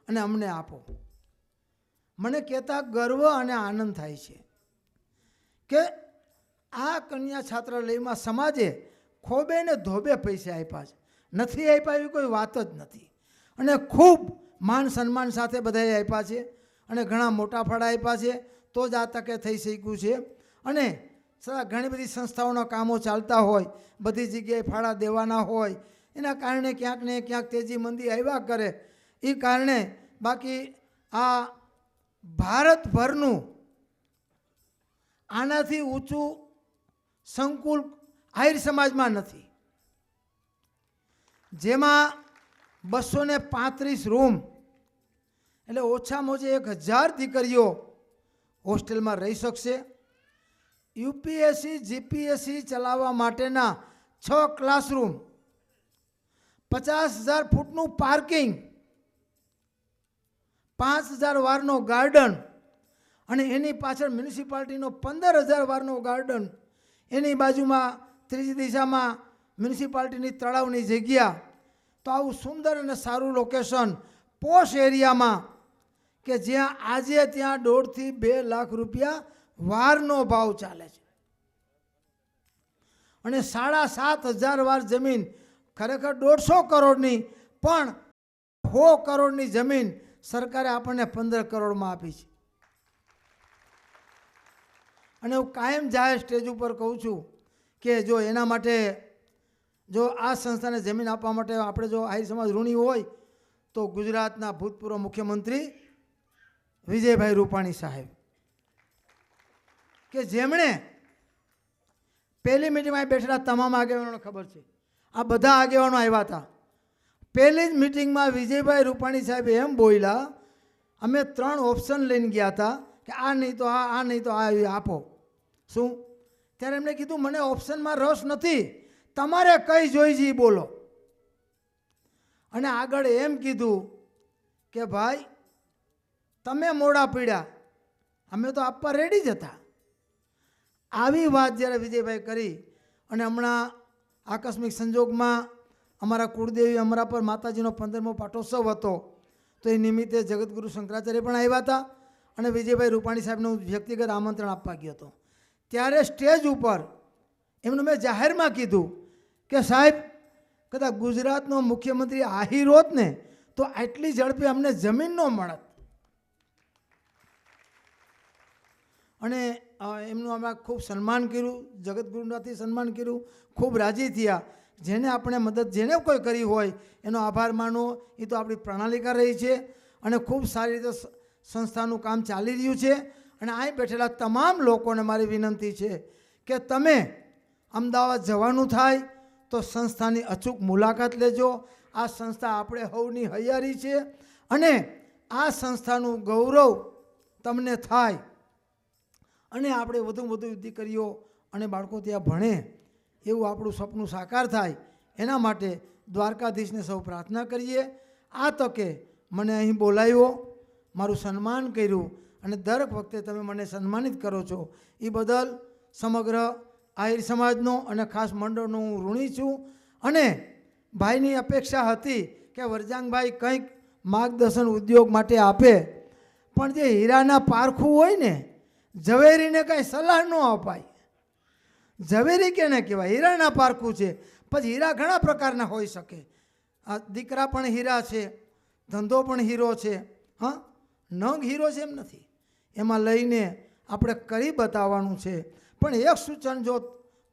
અને અમને આપો. મને કહેતા ગર્વ અને આનંદ થાય છે કે આ કન્યા છાત્રાલયમાં સમાજે ખોબે ને ધોબે પૈસા આપ્યા છે, નથી આપ્યા એવી કોઈ વાત જ નથી. અને ખૂબ માન સન્માન સાથે બધાએ આપ્યા છે અને ઘણા મોટા ફાળા આપ્યા છે, તો જ આ તકે થઈ શક્યું છે. અને ઘણી બધી સંસ્થાઓના કામો ચાલતા હોય, બધી જગ્યાએ ફાળા દેવાના હોય, એના કારણે ક્યાંક ને ક્યાંક તેજી મંદી આવ્યા કરે. એ કારણે બાકી આ ભારતભરનું આનાથી ઊંચું સંકુલ આહિર સમાજમાં નથી, જેમાં 235 રૂમ એટલે ઓછામાં ઓછી 1000 દીકરીઓ હોસ્ટેલમાં રહી શકશે. યુપીએસસી જીપીએસસી ચલાવવા માટેના 6 ક્લાસરૂમ, 50,000 ફૂટનું પાર્કિંગ, 5,000 વારનો ગાર્ડન અને એની પાછળ મ્યુનિસિપાલિટીનો 15,000 વારનો ગાર્ડન, એની બાજુમાં ત્રીજી દિશામાં મ્યુનિસિપાલિટીની તળાવની જગ્યા. તો આવું સુંદર અને સારું લોકેશન પોશ એરિયામાં કે જ્યાં આજે ત્યાં 1.5 થી 2 લાખ રૂપિયા વારનો ભાવ ચાલે છે અને 7,500 વાર જમીન, ખરેખર 150 કરોડની, પણ 100 કરોડની જમીન સરકારે આપણને 15 કરોડમાં આપી છે. અને હું કાયમ જાહેર સ્ટેજ ઉપર કહું છું કે જો એના માટે જો આ સંસ્થાને જમીન આપવા માટે આપણે જો આહિર સમાજ ઋણી હોય તો ગુજરાતના ભૂતપૂર્વ મુખ્યમંત્રી વિજયભાઈ રૂપાણી સાહેબ, કે જેમણે પહેલી મિટિંગમાં બેઠેલા તમામ આગેવાનોને ખબર છે, આ બધા આગેવાનો આવ્યા હતા. પહેલી જ મિટિંગમાં વિજયભાઈ રૂપાણી સાહેબ એમ બોલ્યા, અમે 3 ઓપ્શન લઈને ગયા હતા કે આ નહીં તો આ નહીં તો આ આપો. શું? ત્યારે એમણે કીધું મને ઓપ્શનમાં રસ નથી, તમારે કઈ જોઈ છે બોલો. અને આગળ એમ કીધું કે ભાઈ તમે મોડા પીડ્યા, અમે તો આપવા રેડી જ હતા. આવી વાત જ્યારે વિજયભાઈ કરી અને હમણાં આકસ્મિક સંજોગમાં અમારા કુળદેવી અમરાપર માતાજીનો 15મો પાટોત્સવ હતો, તો એ નિમિત્તે જગતગુરુ શંકરાચાર્ય પણ આવ્યા હતા અને વિજયભાઈ રૂપાણી સાહેબનું વ્યક્તિગત આમંત્રણ આપવા ગયો હતો. ત્યારે સ્ટેજ ઉપર એમનું મેં જાહેરમાં કીધું કે સાહેબ, કદાચ ગુજરાતનો મુખ્યમંત્રી આહિર હોત ને તો આટલી ઝડપે અમને જમીન ન મળત. અને એમનું અમે ખૂબ સન્માન કર્યું, જગતગુરુનાથી સન્માન કર્યું, ખૂબ રાજી થયા. જેને આપણે મદદ જેને કોઈ કરી હોય એનો આભાર માનવો એ તો આપણી પ્રણાલિકા રહી છે અને ખૂબ સારી રીતે સંસ્થાનું કામ ચાલી રહ્યું છે. અને અહીં બેઠેલા તમામ લોકોને મારી વિનંતી છે કે તમે અમદાવાદ જવાનું થાય તો સંસ્થાની અચૂક મુલાકાત લેજો. આ સંસ્થા આપણે સૌની હૈયારી છે અને આ સંસ્થાનું ગૌરવ તમને થાય અને આપણે વધુ વધુ દીકરીઓ અને બાળકો ત્યાં ભણે એવું આપણું સપનું સાકાર થાય. એના માટે દ્વારકાધીશને સૌ પ્રાર્થના કરીએ. આ તકે મને અહીં બોલાવ્યો, મારું સન્માન કર્યું અને દરેક વખતે તમે મને સન્માનિત કરો છો એ બદલ સમગ્ર આહિર સમાજનો અને ખાસ મંડળનો હું ઋણી છું. અને ભાઈની અપેક્ષા હતી કે વરજાંગભાઈ કંઈક માર્ગદર્શન ઉદ્યોગ માટે આપે, પણ જે હીરાના પારખું હોય ને, ઝવેરીને કાંઈ સલાહ ન અપાય. ઝવેરી કેને કહેવાય? હીરાના પારખું છે. પછી હીરા ઘણા પ્રકારના હોઈ શકે. આ દીકરા પણ હીરા છે, ધંધો પણ હીરો છે. હા, નંગ હીરો છે એમ નથી, એમાં લઈને આપણે કરી બતાવવાનું છે. પણ એક સૂચન જો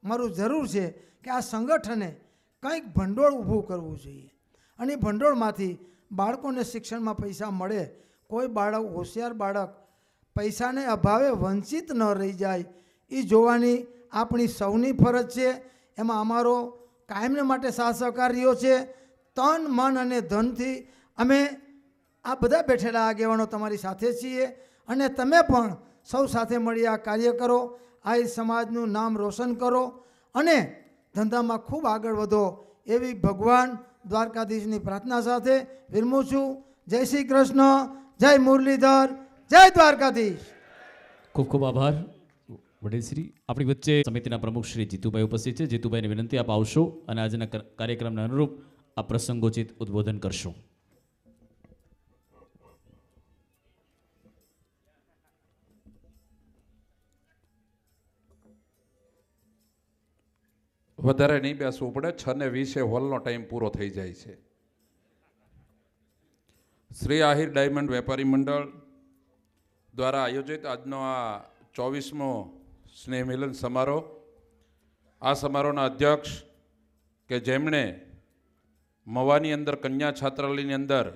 મારું જરૂર છે કે આ સંગઠને કંઈક ભંડોળ ઊભું કરવું જોઈએ અને એ ભંડોળમાંથી બાળકોને શિક્ષણમાં પૈસા મળે. કોઈ બાળક, હોશિયાર બાળક પૈસાને અભાવે વંચિત ન રહી જાય એ જોવાની આપણી સૌની ફરજ છે. એમાં અમારો કાયમને માટે સાથ સહકાર રહ્યો છે. તન, મન અને ધનથી અમે આ બધા બેઠેલા આગેવાનો તમારી સાથે છીએ અને તમે પણ સૌ સાથે મળી આ કાર્ય કરો, આહિર સમાજનું નામ રોશન કરો અને ધંધામાં ખૂબ આગળ વધો એવી ભગવાન દ્વારકાધીશની પ્રાર્થના સાથે વિરમું છું. જય શ્રી કૃષ્ણ, જય મુરલીધર, જય દ્વારકાધીશ. ખૂબ ખૂબ આભાર. વડીલશ્રી, આપણી વચ્ચે સમિતિના પ્રમુખ શ્રી જીતુભાઈ ઉપસ્થિત છે. જીતુભાઈને વિનંતી આપ આવશો અને આજના કાર્યક્રમને અનુરૂપ આ પ્રસંગોચિત ઉદ્બોધન કરશો. વધારે નહીં બેસવું પડે, 6:20 હોલનો ટાઈમ પૂરો થઈ જાય છે. શ્રી આહિર ડાયમંડ વેપારી મંડળ દ્વારા આયોજિત આજનો આ 24મો સ્નેહ મિલન સમારોહ, આ સમારોહના અધ્યક્ષ કે જેમણે મવાની અંદર કન્યા છાત્રાલયની અંદર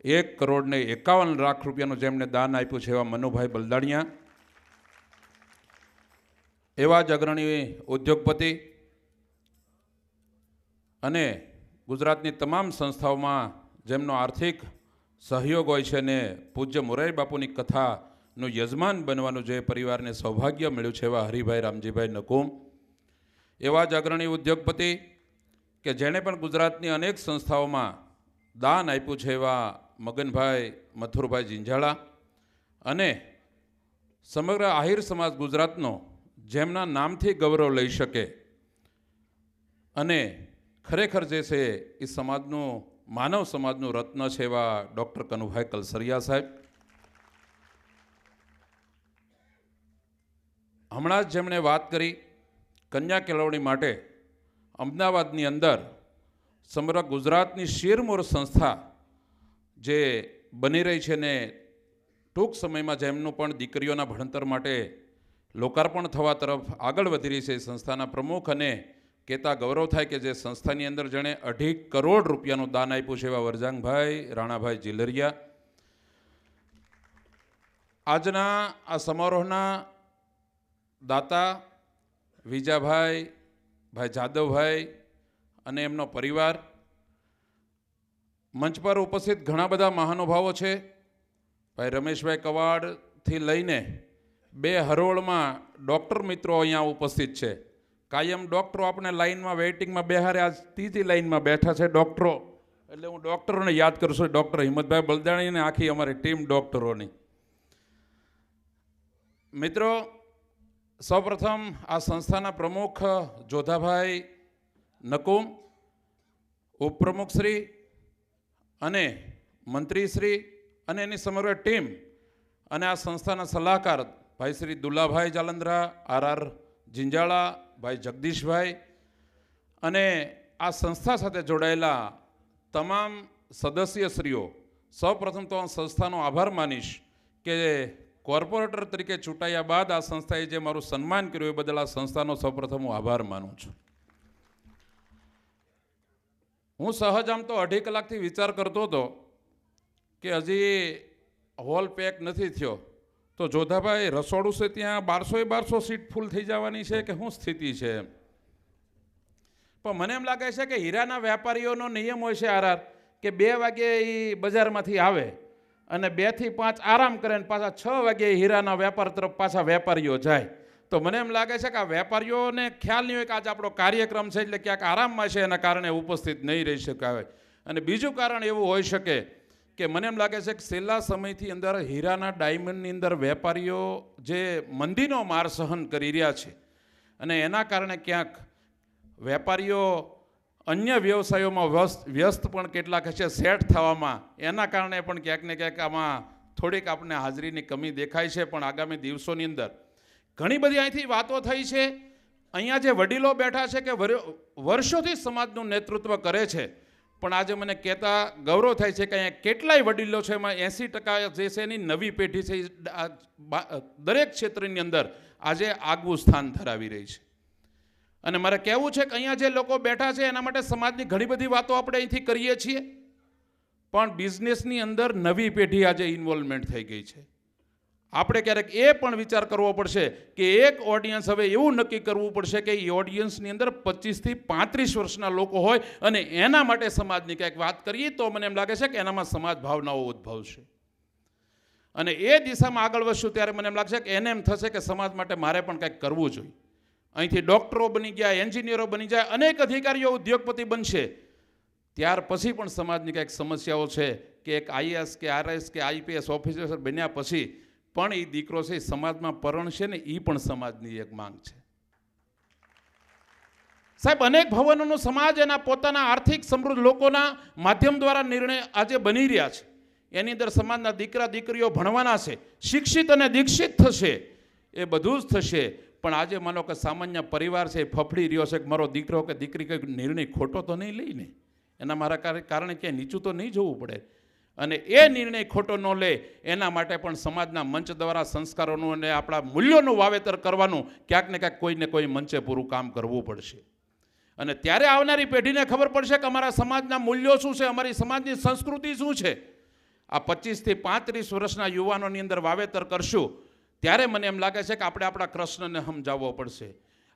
1,51,00,000 રૂપિયાનું જેમણે દાન આપ્યું છે એવા મનુભાઈ બલદાણિયા, એવા જ અગ્રણી ઉદ્યોગપતિ અને ગુજરાતની તમામ સંસ્થાઓમાં જેમનો આર્થિક સહયોગ હોય છે ને પૂજ્ય મોરારી બાપુની કથાનું યજમાન બનવાનું જે પરિવારને સૌભાગ્ય મળ્યું છે એવા હરિભાઈ રામજીભાઈ નકુમ, એવા જ અગ્રણી ઉદ્યોગપતિ કે જેણે પણ ગુજરાતની અનેક સંસ્થાઓમાં દાન આપ્યું છે એવા મગનભાઈ મથુરભાઈ જિંજાળા, અને સમગ્ર આહિર સમાજ ગુજરાતનો જેમના નામથી ગૌરવ લઈ શકે અને ખરેખર જે છે એ સમાજનું માનવ સમાજનું રત્ન છે એવા ડૉક્ટર કનુભાઈ કલસરિયા સાહેબ. હમણાં જ જેમણે વાત કરી કન્યા કેળવણી માટે અમદાવાદની અંદર સમગ્ર ગુજરાતની શિરમોર સંસ્થા જે બની રહી છે ને ટૂંક સમયમાં જેમનું પણ દીકરીઓના ભણતર માટે લોકાર્પણ થવા તરફ આગળ વધી રહી છે, સંસ્થાના પ્રમુખ અને કહેતા ગૌરવ થાય કે જે સંસ્થાની અંદર જેણે 2.5 કરોડ રૂપિયાનું દાન આપ્યું છે એવા વરજાંગભાઈ રાણાભાઈ જીલરિયા. આજના આ સમારોહના દાતા વિજાભાઈ, ભાઈ જાદવભાઈ અને એમનો પરિવાર, મંચ પર ઉપસ્થિત ઘણા બધા મહાનુભાવો છે. ભાઈ રમેશભાઈ કવાડથી લઈને 2 હરોળમાં ડૉક્ટર મિત્રો અહીંયા ઉપસ્થિત છે. કાયમ ડૉક્ટરો આપણે લાઇનમાં વેઇટિંગમાં બેહારે, આજ 3જી લાઇનમાં બેઠા છે ડૉક્ટરો, એટલે હું ડૉક્ટરોને યાદ કરું છું, ડૉક્ટર હિંમતભાઈ બલદાણીને આખી અમારી ટીમ ડૉક્ટરોની. મિત્રો, સૌપ્રથમ આ સંસ્થાના પ્રમુખ જોધાભાઈ નકુમ, ઉપપ્રમુખશ્રી અને મંત્રીશ્રી અને એની સમગ્ર ટીમ અને આ સંસ્થાના સલાહકાર ભાઈ શ્રી દુલાભાઈ જાલંધરા, આર જિંજાળા, ભાઈ જગદીશભાઈ અને આ સંસ્થા સાથે જોડાયેલા તમામ સદસ્યશ્રીઓ, સૌપ્રથમ તો આ સંસ્થાનો આભાર માનીશ કે કોર્પોરેટર તરીકે ચૂંટાયા બાદ આ સંસ્થાએ જે મારું સન્માન કર્યું એ બદલ આ સંસ્થાનો સૌપ્રથમ હું આભાર માનું છું. હું સહજ આમ તો 2.5 કલાકથી વિચાર કરતો હતો કે હજી હોલ પેક નથી થયો, તો જોધાભાઈ રસોડું છે ત્યાં 1200 સીટ ફૂલ થઈ જવાની છે કે શું સ્થિતિ છે? પણ મને એમ લાગે છે કે હીરાના વેપારીઓનો નિયમ હોય છે આર કે 2 વાગ્યે એ બજારમાંથી આવે અને 2 થી 5 આરામ કરે ને પાછા 6 વાગ્યે હીરાના વેપાર તરફ પાછા વેપારીઓ જાય. તો મને એમ લાગે છે કે આ વેપારીઓને ખ્યાલ નહીં હોય કે આજે આપણો કાર્યક્રમ છે એટલે ક્યાંક આરામમાં છે, એના કારણે ઉપસ્થિત નહીં રહી શકાય. અને બીજું કારણ એવું હોઈ શકે કે મને એમ લાગે છે કે છેલ્લા સમયથી અંદર હીરાના ડાયમંડની અંદર વેપારીઓ જે મંદીનો માર સહન કરી રહ્યા છે અને એના કારણે ક્યાંક વેપારીઓ અન્ય વ્યવસાયોમાં વ્યસ્ત પણ કેટલાક છે સેટ થવામાં, એના કારણે પણ ક્યાંક ને ક્યાંક આમાં થોડીક આપણને હાજરીની કમી દેખાય છે. પણ આગામી દિવસોની અંદર ઘણી બધી અહીંથી વાતો થઈ છે. અહીંયા જે વડીલો બેઠા છે કે વર્ષોથી સમાજનું નેતૃત્વ કરે છે, પણ આજે મને કહેતા ગૌરવ થાય છે કે અહીંયા કેટલાય વડીલો છે, એમાં 80% જે છે એની નવી પેઢી છે, દરેક ક્ષેત્રની અંદર આજે આગવું સ્થાન ધરાવી રહી છે. અને મારે કહેવું છે કે અહીંયા જે લોકો બેઠા છે એના માટે સમાજની ઘણી બધી વાતો આપણે અહીંથી કરીએ છીએ, પણ બિઝનેસની અંદર નવી પેઢી આજે ઇન્વોલ્વમેન્ટ થઈ ગઈ છે. આપણે ક્યારેક એ પણ વિચાર કરવો પડશે કે એક ઓડિયન્સ હવે એવું નક્કી કરવું પડશે કે એ ઓડિયન્સની અંદર 25 થી 35 વર્ષના લોકો હોય અને એના માટે સમાજની કંઈક વાત કરીએ તો મને એમ લાગે છે કે એનામાં સમાજ ભાવનાઓ ઉદ્ભવશે અને એ દિશામાં આગળ વધશું ત્યારે મને એમ લાગશે કે એને એમ થશે કે સમાજ માટે મારે પણ કંઈક કરવું જોઈએ. અહીંથી ડૉક્ટરો બની ગયા, એન્જિનિયરો બની જાય, અનેક અધિકારીઓ ઉદ્યોગપતિ બનશે, ત્યાર પછી પણ સમાજની કંઈક સમસ્યાઓ છે કે એક આઈએએસ કે આરએસ કે આઈપીએસ ઓફિસર બન્યા પછી પણ એ દીકરો છે એ સમાજમાં પરણશે ને એ પણ સમાજની એક માંગ છે. સાહેબ, અનેક ભવનોનો સમાજ એના પોતાના આર્થિક સમૃદ્ધ લોકોના માધ્યમ દ્વારા નિર્ણય આજે બની રહ્યા છે. એની અંદર સમાજના દીકરા દીકરીઓ ભણવાના છે, શિક્ષિત અને દીક્ષિત થશે, એ બધું જ થશે. પણ આજે માનો કે સામાન્ય પરિવાર છે એ ફફડી રહ્યો છે કે મારો દીકરો કે દીકરી કંઈક નિર્ણય ખોટો તો નહીં લઈને, એના મારા કારણે ક્યાંય નીચું તો નહીં જવું પડે. અને એ નિર્ણય ખોટો ન લે એના માટે પણ સમાજના મંચ દ્વારા સંસ્કારોનું અને આપણા મૂલ્યોનું વાવેતર કરવાનું ક્યાંક ને ક્યાંક કોઈને કોઈ મંચે પૂરું કામ કરવું પડશે. અને ત્યારે આવનારી પેઢીને ખબર પડશે કે અમારા સમાજના મૂલ્યો શું છે, અમારી સમાજની સંસ્કૃતિ શું છે. આ 25 થી 35 વર્ષના યુવાનોની અંદર વાવેતર કરશું ત્યારે મને એમ લાગે છે કે આપણે આપણા કૃષ્ણને સમજાવવો પડશે.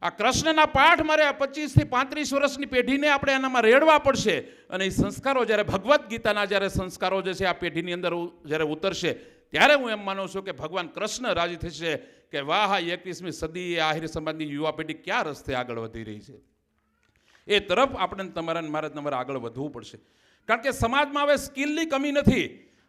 આ કૃષ્ણના પાઠ મારે 25 થી 35 વર્ષની પેઢીને આપણે એનામાં રેડવા પડશે. અને એ સંસ્કારો જ્યારે ભગવદ્ ગીતાના જ્યારે સંસ્કારો જે છે આ પેઢીની અંદર જ્યારે ઉતરશે ત્યારે હું એમ માનું છું કે ભગવાન કૃષ્ણ રાજી થશે કે વાહ, 21મી સદી એ આહિર સમાજની યુવા પેઢી ક્યાં રસ્તે આગળ વધી રહી છે. એ તરફ આપણે તમારે આગળ વધવું પડશે. કારણ કે સમાજમાં હવે સ્કિલની કમી નથી.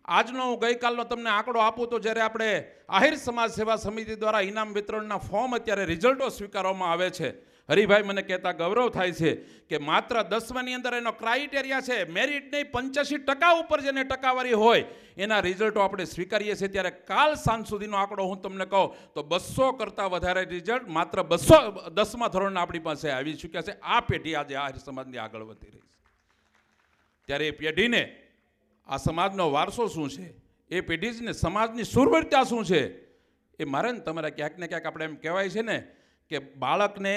આજનો હું ગઈકાલનો તમને આંકડો આપું તો જ્યારે આપણે આહિર સમાજ સેવા સમિતિ દ્વારા ઇનામ વિતરણના ફોર્મ અત્યારે રિઝલ્ટો સ્વીકારવામાં આવે છે, હરિભાઈ મને કહેતા ગૌરવ થાય છે કે માત્ર 10માની અંદર એનો ક્રાઇટેરિયા છે મેરિટ નહીં, 85% ઉપર જેને ટકાવારી હોય એના રિઝલ્ટો આપણે સ્વીકારીએ છીએ. ત્યારે કાલ સાંજ સુધીનો આંકડો હું તમને કહું તો 200 કરતાં વધારે રિઝલ્ટ માત્ર 210મા ધોરણના આપણી પાસે આવી ચૂક્યા છે. આ પેઢી આજે આહિર સમાજની આગળ વધી રહી છે. ત્યારે એ પેઢીને આ સમાજનો વારસો શું છે, એ પેઢીને સમાજની સુરવીરતા શું છે, એ મારે ને તમારે ક્યાંક ને ક્યાંક આપણે એમ કહેવાય છે ને કે બાળકને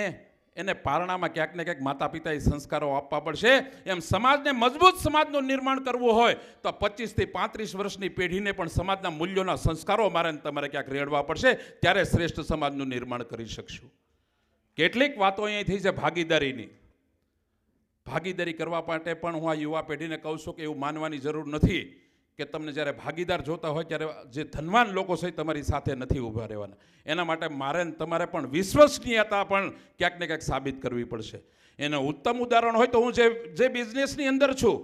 એને પારણામાં ક્યાંક ને ક્યાંક માતા પિતાએ સંસ્કારો આપવા પડશે. એમ સમાજને મજબૂત સમાજનું નિર્માણ કરવું હોય તો 25 થી 35 વર્ષની પેઢીને પણ સમાજના મૂલ્યોના સંસ્કારો મારે ને તમારે ક્યાંક રેડવા પડશે. ત્યારે શ્રેષ્ઠ સમાજનું નિર્માણ કરી શકશું. કેટલીક વાતો અહીં થઈ છે ભાગીદારીની. ભાગીદારી કરવા માટે પણ હું આ યુવા પેઢીને કહું છું કે એવું માનવાની જરૂર નથી કે તમને જ્યારે ભાગીદાર જોતા હોય ત્યારે જે ધનવાન લોકો છે તમારી સાથે નથી ઊભા રહેવાના. એના માટે મારે તમારે પણ વિશ્વસનીયતા પણ ક્યાંક ને ક્યાંક સાબિત કરવી પડશે. એનું ઉત્તમ ઉદાહરણ હોય તો હું જે બિઝનેસની અંદર છું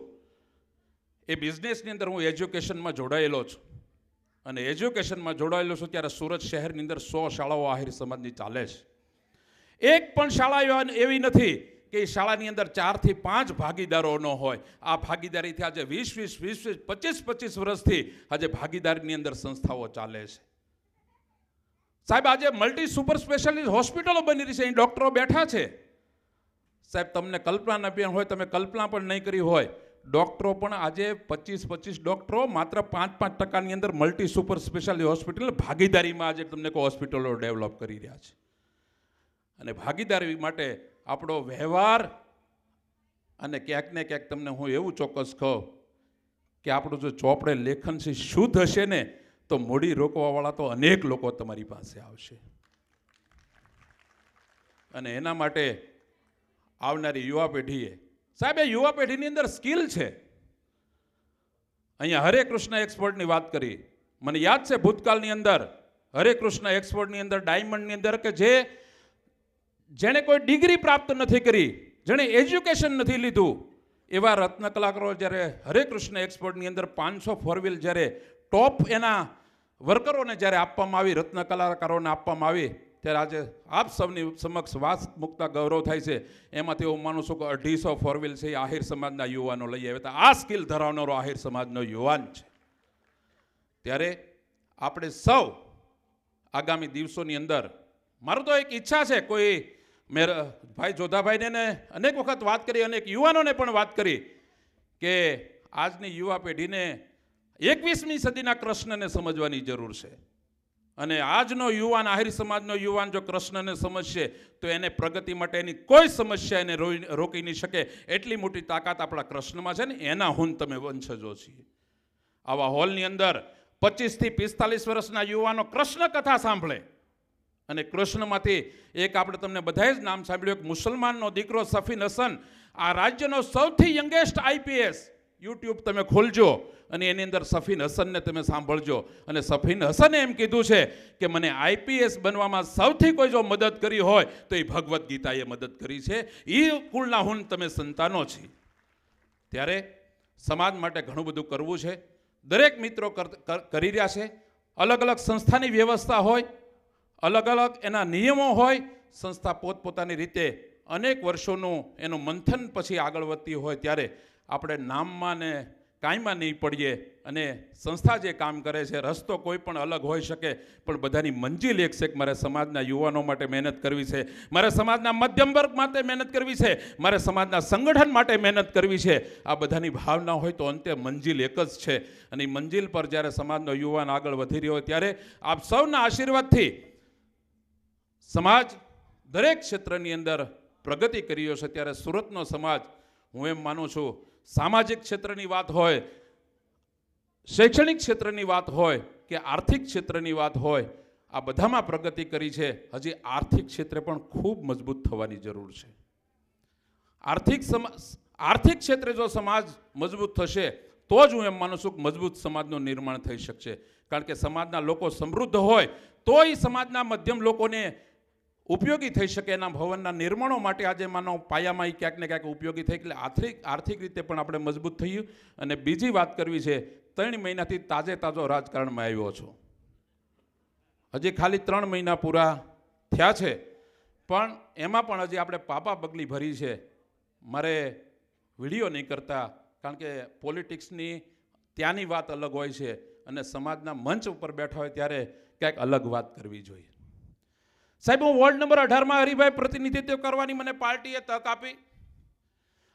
એ બિઝનેસની અંદર હું એજ્યુકેશનમાં જોડાયેલો છું. અને એજ્યુકેશનમાં જોડાયેલો છું ત્યારે સુરત શહેરની અંદર 100 શાળાઓ આહિર સમાજની ચાલે છે. એક પણ શાળા એવી નથી કે એ શાળાની અંદર 4 થી 5 ભાગીદારો ન હોય. આ ભાગીદારીથી આજે 20, 25 વર્ષથી આજે ભાગીદારીની અંદર સંસ્થાઓ ચાલે છે. સાહેબ, આજે મલ્ટી સુપર સ્પેશિયાલિસ્ટ હોસ્પિટલો બની રહી છે, અહીં ડૉક્ટરો બેઠા છે. સાહેબ, તમને કલ્પના ન પણ હોય, તમે કલ્પના પણ નહીં કરી હોય, ડૉક્ટરો પણ આજે 25 ડૉક્ટરો માત્ર 5% અંદર મલ્ટી સુપર સ્પેશિયાલિટી હોસ્પિટલ ભાગીદારીમાં આજે તમને કોઈ હોસ્પિટલો ડેવલપ કરી રહ્યા છે. અને ભાગીદારી માટે આપણો વ્યવહાર અને ક્યાંક ને ક્યાંક તમને હું એવું ચોક્કસ કહું કે આપણું જો ચોપડે લેખન છે શુદ્ધ હશે ને તો મૂડી રોકવાવાળા તો અનેક લોકો તમારી પાસે આવશે. અને એના માટે આવનારી યુવા પેઢીએ, સાહેબ, એ યુવા પેઢીની અંદર સ્કિલ છે. અહીંયા હરે કૃષ્ણ એક્સપોર્ટની વાત કરી. મને યાદ છે ભૂતકાળની અંદર હરે કૃષ્ણ એક્સપોર્ટની અંદર ડાયમંડની અંદર કે જેણે કોઈ ડિગ્રી પ્રાપ્ત નથી કરી, જેણે એજ્યુકેશન નથી લીધું, એવા રત્ન કલાકારો જ્યારે હરે કૃષ્ણ એક્સપોર્ટની અંદર 500 4 જ્યારે ટોપ એના વર્કરોને જ્યારે આપવામાં આવી, રત્ન કલાકારોને આપવામાં આવી, ત્યારે આજે આપ સૌની સમક્ષ વાત મૂકતા ગૌરવ થાય છે. એમાંથી હું માનું છું કે 250 4 છે એ આહિર સમાજના યુવાનો લઈ આવ્યા હતા. આ સ્કિલ ધરાવનારો આહિર સમાજનો યુવાન છે. ત્યારે આપણે સૌ આગામી દિવસોની અંદર, મારું તો એક ઈચ્છા છે, કોઈ ભાઈ જોધાભાઈને અનેક વખત વાત કરી, અનેક યુવાનોને પણ વાત કરી કે આજની યુવા પેઢીને 21મી સદીના કૃષ્ણને સમજવાની જરૂર છે. અને આજનો યુવાન, આહિર સમાજનો યુવાન જો કૃષ્ણને સમજશે તો એને પ્રગતિ માટે એની કોઈ સમસ્યા એને રોકી નહીં શકે. એટલી મોટી તાકાત આપણા કૃષ્ણમાં છે ને, એના હું તમે વંશજો છીએ. આવા હોલની અંદર 25 થી 45 વર્ષના યુવાનો કૃષ્ણ કથા સાંભળે. અને કૃષ્ણમાંથી એક આપણે તમને બધાએ જ નામ સાંભળ્યું, એક મુસલમાનનો દીકરો સફીન હસન, આ રાજ્યનો સૌથી યંગેસ્ટ IPS. યુટ્યુબ તમે ખોલજો અને એની અંદર સફીન હસનને તમે સાંભળજો. અને સફીન હસને એમ કીધું છે કે મને IPS બનવામાં સૌથી કોઈ જો મદદ કરી હોય તો એ ભગવદ્ ગીતાએ મદદ કરી છે. એ કુળના હું તમે સંતાનો છીએ. ત્યારે સમાજ માટે ઘણું બધું કરવું છે. દરેક મિત્રો કરી રહ્યા છે. અલગ અલગ સંસ્થાની વ્યવસ્થા હોય, અલગ અલગ એના નિયમો હોય, સંસ્થા પોતપોતાની રીતે અનેક વર્ષોનું એનું મંથન પછી આગળ વધતી હોય ત્યારે આપણે નામમાં ને કાંઈમાં નહીં પડીએ અને સંસ્થા જે કામ કરે છે રસ્તો કોઈ પણ અલગ હોઈ શકે પણ બધાની મંજિલ એક છે કે મારે સમાજના યુવાનો માટે મહેનત કરવી છે, મારે સમાજના મધ્યમ વર્ગ માટે મહેનત કરવી છે, મારે સમાજના સંગઠન માટે મહેનત કરવી છે. આ બધાની ભાવના હોય તો અંતે મંજિલ એક જ છે અને એ મંજિલ પર જ્યારે સમાજનો યુવાન આગળ વધી રહ્યો હોય ત્યારે આપ સૌના આશીર્વાદથી સમાજ દરેક ક્ષેત્રની અંદર પ્રગતિ કરી રહ્યો છે. ત્યારે સુરતનો સમાજ, હું એમ માનું છું, સામાજિક ક્ષેત્રની વાત હોય, શૈક્ષણિક ક્ષેત્રની વાત હોય કે આર્થિક ક્ષેત્રની વાત હોય, આ બધામાં પ્રગતિ કરી છે. હજી આર્થિક ક્ષેત્રે પણ ખૂબ મજબૂત થવાની જરૂર છે. આર્થિક ક્ષેત્રે જો સમાજ મજબૂત થશે તો જ હું એમ માનું છું કે મજબૂત સમાજનું નિર્માણ થઈ શકશે. કારણ કે સમાજના લોકો સમૃદ્ધ હોય તો એ સમાજના મધ્યમ લોકોને ઉપયોગી થઈ શકે. એના ભવનના નિર્માણો માટે આજે માનો પાયામાં ક્યાંક ને ક્યાંક ઉપયોગી થઈ. એટલે આર્થિક રીતે પણ આપણે મજબૂત થયું. અને બીજી વાત કરવી છે, 3 મહિનાથી તાજો રાજકારણમાં આવ્યો છું. હજી ખાલી 3 મહિના પૂરા થયા છે પણ એમાં પણ હજી આપણે પાપા પગલી ભરી છે. મારે વિડીયો નહીં કરતા કારણ કે પોલિટિક્સની ત્યાંની વાત અલગ હોય છે અને સમાજના મંચ ઉપર બેઠા હોય ત્યારે ક્યાંક અલગ વાત કરવી જોઈએ. સાહેબ, હું વોર્ડ નંબર 18માં હરિભાઈ પ્રતિનિધિત્વ કરવાની મને પાર્ટીએ તક આપી.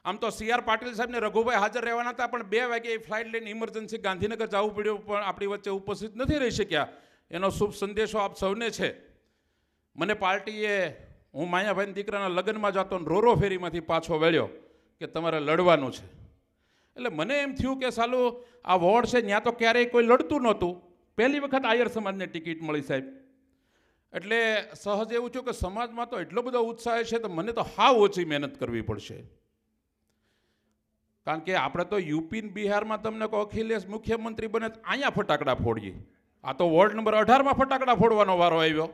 આમ તો CR પાટીલ સાહેબને રઘુભાઈ હાજર રહેવાના હતા પણ 2 વાગે ફ્લાઇટ લઈને ઇમરજન્સી ગાંધીનગર જવું પડ્યું પણ આપણી વચ્ચે ઉપસ્થિત નથી રહી શક્યા. એનો શુભ સંદેશો આપ સૌને છે. મને પાર્ટીએ, હું માયાભાઈના દીકરાના લગ્નમાં જતો ને રોરો ફેરીમાંથી પાછો વળ્યો કે તમારે લડવાનું છે. એટલે મને એમ થયું કે સાલું આ વોર્ડ છે ત્યાં તો ક્યારેય કોઈ લડતું નહોતું. પહેલી વખત આયર સમાજને ટિકિટ મળી સાહેબ. એટલે સહજ એવું થયું કે સમાજમાં તો એટલો બધો ઉત્સાહ છે તો મને તો હાવ ઓછી મહેનત કરવી પડશે. કારણ કે આપણે તો યુપી ને બિહારમાં તમને કહો અખિલેશ મુખ્યમંત્રી બને અહીંયા ફટાકડા ફોડીએ. આ તો વોર્ડ નંબર 18માં ફટાકડા ફોડવાનો વારો આવ્યો.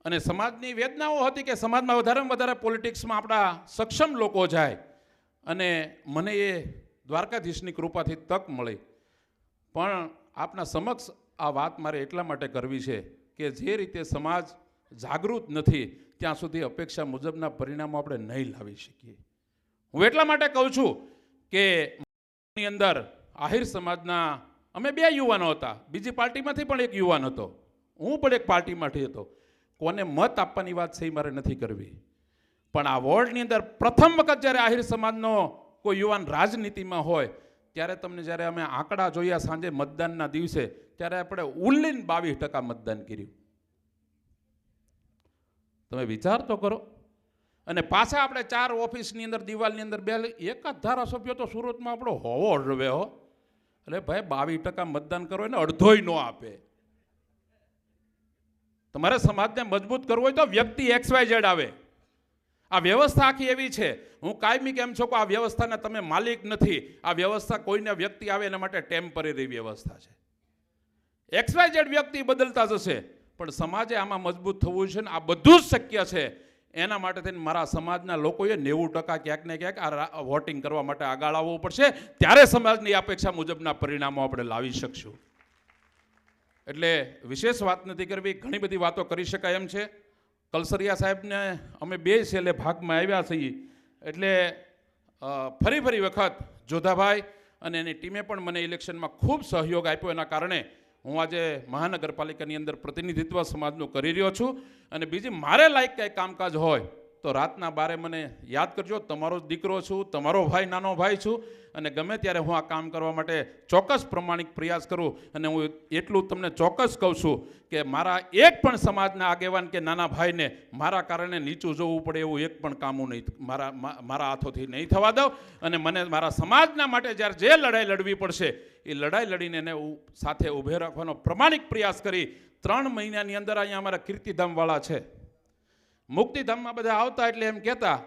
અને સમાજની વેદનાઓ હતી કે સમાજમાં વધારેમાં વધારે પોલિટિક્સમાં આપણા સક્ષમ લોકો જાય અને મને એ દ્વારકાધીશની કૃપાથી તક મળી. પણ આપના સમક્ષ આ વાત મારે એટલા માટે કરવી છે કે જે રીતે સમાજ જાગૃત નથી ત્યાં સુધી અપેક્ષા મુજબના પરિણામો આપણે નહીં લાવી શકીએ. હું એટલા માટે કહું છું કે ની અંદર આહિર સમાજના અમે 2 યુવાનો હતા. બીજી પાર્ટીમાંથી પણ એક યુવાન હતો. હું પણ એક પાર્ટીમાંથી હતો. કોને મત આપવાની વાત છે એ મારે નથી કરવી. પણ આ વોર્ડની અંદર પ્રથમ વખત જ્યારે આહિર સમાજનો કોઈ યુવાન રાજનીતિમાં હોય ત્યારે તમને જ્યારે અમે આંકડા જોયા સાંજે મતદાનના દિવસે ત્યારે આપણે ઉલ્લીન 22% મતદાન કર્યું. તમે વિચાર તો કરો. અને પાછા આપણે 4 ઓફિસની અંદર દિવાલની અંદર એક જ ધારાસભ્ય તો સુરતમાં આપણો હોવો રવે હો. એટલે ભાઈ 22% મતદાન કરો એને અડધોય ન આપે. તમારે સમાજને મજબૂત કરવો હોય તો વ્યક્તિ XYZ આવે. આ વ્યવસ્થા આખી એવી છે. હું કાયમી કેમ છું કે આ વ્યવસ્થાના તમે માલિક નથી. આ વ્યવસ્થા કોઈને વ્યક્તિ આવે એના માટે ટેમ્પરરી વ્યવસ્થા છે. XYZ વ્યક્તિ બદલતા જશે પણ સમાજે આમાં મજબૂત થવું છે ને આ બધું જ શક્ય છે. એના માટે થઈને મારા સમાજના લોકોએ 90% ક્યાંક ને ક્યાંક આ વોટિંગ કરવા માટે આગળ આવવું પડશે. ત્યારે સમાજની અપેક્ષા મુજબના પરિણામો આપણે લાવી શકશું. એટલે વિશેષ વાત નથી કરવી, ઘણી બધી વાતો કરી શકાય એમ છે. કલસરિયા સાહેબને અમે 2 છેલ્લે ભાગમાં આવ્યા છીએ એટલે ફરી વખત જોધાભાઈ અને એની ટીમે પણ મને ઇલેક્શનમાં ખૂબ સહયોગ આપ્યો. એના કારણે હું આજે મહાનગરપાલિકાની અંદર પ્રતિનિધિત્વ સમાજનું કરી રહ્યો છું. અને બીજી મારે લાયક કંઈ કામકાજ હોય તો રાતના 12 મને યાદ કરજો. તમારો દીકરો છું, તમારો ભાઈ, નાનો ભાઈ છું અને ગમે ત્યારે હું આ કામ કરવા માટે ચોક્કસ પ્રમાણિક પ્રયાસ કરું. અને હું એટલું તમને ચોક્કસ કહું છું કે મારા એક પણ સમાજના આગેવાન કે નાના ભાઈને મારા કારણે નીચું જોવું પડે એવું એક પણ કામ હું નહીં મારા હાથોથી નહીં થવા દઉં. અને મને મારા સમાજના માટે જ્યારે જે લડાઈ લડવી પડશે એ લડાઈ લડીને એને સાથે ઊભે રાખવાનો પ્રમાણિક પ્રયાસ કરી 3 મહિનાની અંદર અહીંયા અમારા કીર્તિધામવાળા છે. મુક્તિધામમાં બધા આવતા એટલે એમ કહેતા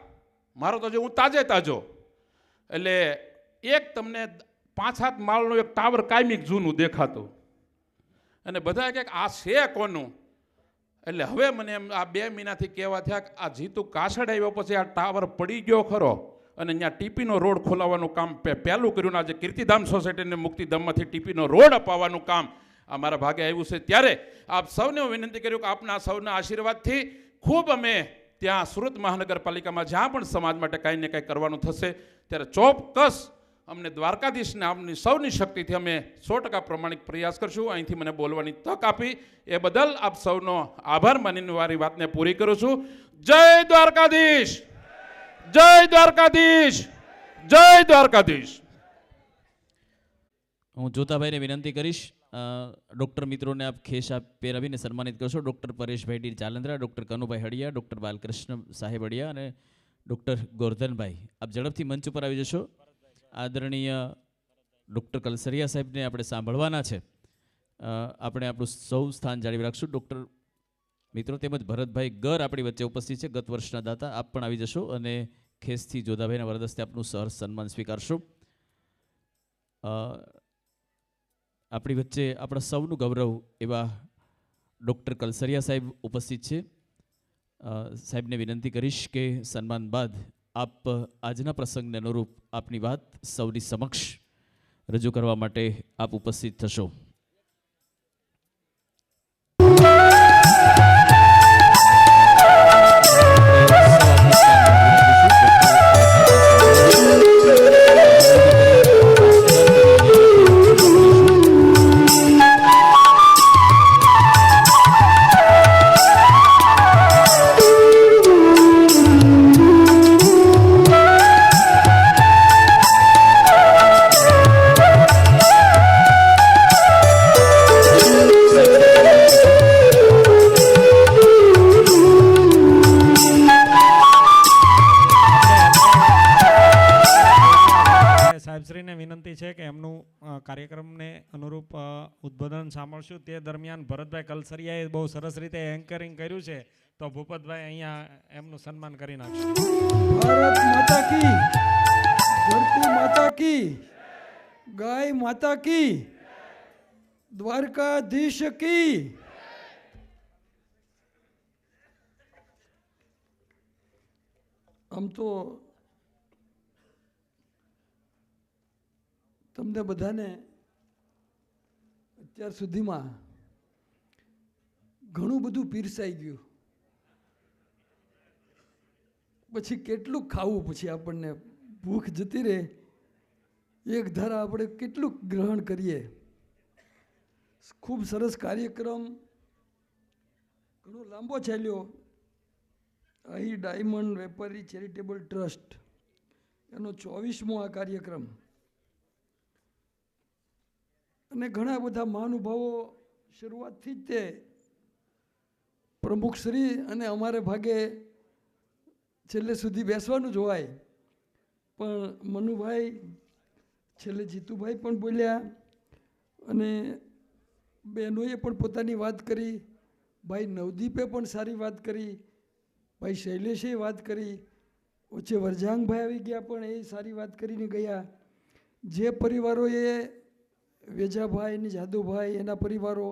મારો તો જો હું તાજો એટલે એક તમને 5-7 માળનું એક ટાવર કાયમિક જૂનું દેખાતું અને બધા કહે આ છે કોનું. એટલે હવે મને એમ આ 2 મહિનાથી કહેવા થયા કે આ જીતુ કાસડ આવ્યો પછી આ ટાવર પડી ગયો ખરો અને અહીંયા ટીપીનો રોડ ખોલાવવાનું કામ પહેલું કર્યું. આજે કીર્તિધામ સોસાયટીને મુક્તિધામમાંથી ટીપીનો રોડ અપાવવાનું કામ આ મારા ભાગે આવ્યું છે. ત્યારે આપ સૌને હું વિનંતી કર્યું કે આપના સૌના આશીર્વાદથી ખૂબ અમે ત્યાં સુરત મહાનગરપાલિકામાં જ્યાં પણ સમાજ માટે કાંઈ ને કાંઈ કરવાનું થશે ત્યારે ચોક્કસ અમને દ્વારકાધીશને આપની સૌની શક્તિથી અમે 100% પ્રમાણિક પ્રયાસ કરશું. અહીંથી મને બોલવાની તક આપી એ બદલ આપ સૌનો આભાર માનીને મારી વાતને પૂરી કરું છું. જય દ્વારકાધીશ, જય દ્વારકાધીશ, જય દ્વારકાધીશ. હું જોતાભાઈને વિનંતી કરીશ ડૉક્ટર મિત્રોને આપ ખેસ પહેરાવીને સન્માનિત કરશો. ડૉક્ટર પરેશભાઈ D ચાલંદ્રા, doctor Kanubhai હળિયા, doctor Balkrishna સાહેબ હળિયા અને ડૉક્ટર ગોરધનભાઈ, આપ ઝડપથી મંચ ઉપર આવી જશો. આદરણીય ડૉક્ટર કલસરિયા સાહેબને આપણે સાંભળવાના છે. આપણે આપણું સૌ સ્થાન જાળવી રાખશું. ડૉક્ટર મિત્રો તેમજ ભરતભાઈ ગર આપણી વચ્ચે ઉપસ્થિત છે, ગત વર્ષના દાતા. આપ પણ આવી જશો અને ખેસથી જોધાભાઈના વરદસ્તે આપનું સહર્ષ સન્માન સ્વીકારશો. આપણી વચ્ચે આપણા સૌનું ગૌરવ એવા ડૉક્ટર કલસરિયા સાહેબ ઉપસ્થિત છે. સાહેબને વિનંતી કરીશ કે સન્માન બાદ આપ આજના પ્રસંગને અનુરૂપ આપની વાત સૌની સમક્ષ રજૂ કરવા માટે આપ ઉપસ્થિત થશો. સાહેબશ્રીને વિનંતી છે કે એમનું કાર્યક્રમને અનુરૂપ ઉદ્બોધન સાંભળશું. તે દરમિયાન ભરતભાઈ કલસરિયાએ બહુ સરસ રીતે એન્કરિંગ કર્યું છે, તો ભૂપતભાઈ અહીંયા એમનું સન્માન કરી નાખશે. ભારત માતા કી, ધરતી માતા કી, ગાય માતા કી, દ્વારકાધીશ કી. આમ તો તમને બધાને અત્યાર સુધીમાં ઘણું બધું પીરસાઈ ગયું. પછી કેટલું ખાવું, પછી આપણને ભૂખ જતી રહે, એક ધારા આપણે કેટલું ગ્રહણ કરીએ. ખૂબ સરસ કાર્યક્રમ, ઘણો લાંબો ચાલ્યો. અહીં ડાયમંડ વેપારી ચેરિટેબલ ટ્રસ્ટ એનો 24મો આ કાર્યક્રમ, અને ઘણા બધા મહાનુભાવો શરૂઆતથી જ તે પ્રમુખશ્રી અને અમારે ભાગે છેલ્લે સુધી બેસવાનું જ હોય, પણ મનુભાઈ, છેલ્લે જીતુભાઈ પણ બોલ્યા અને બહેનોએ પણ પોતાની વાત કરી. ભાઈ નવદીપે પણ સારી વાત કરી, ભાઈ શૈલેષે વાત કરી, વચ્ચે વરજાંગભાઈ આવી ગયા પણ એ સારી વાત કરીને ગયા. જે પરિવારોએ વેજાભાઈ અને જાદુભાઈ એના પરિવારો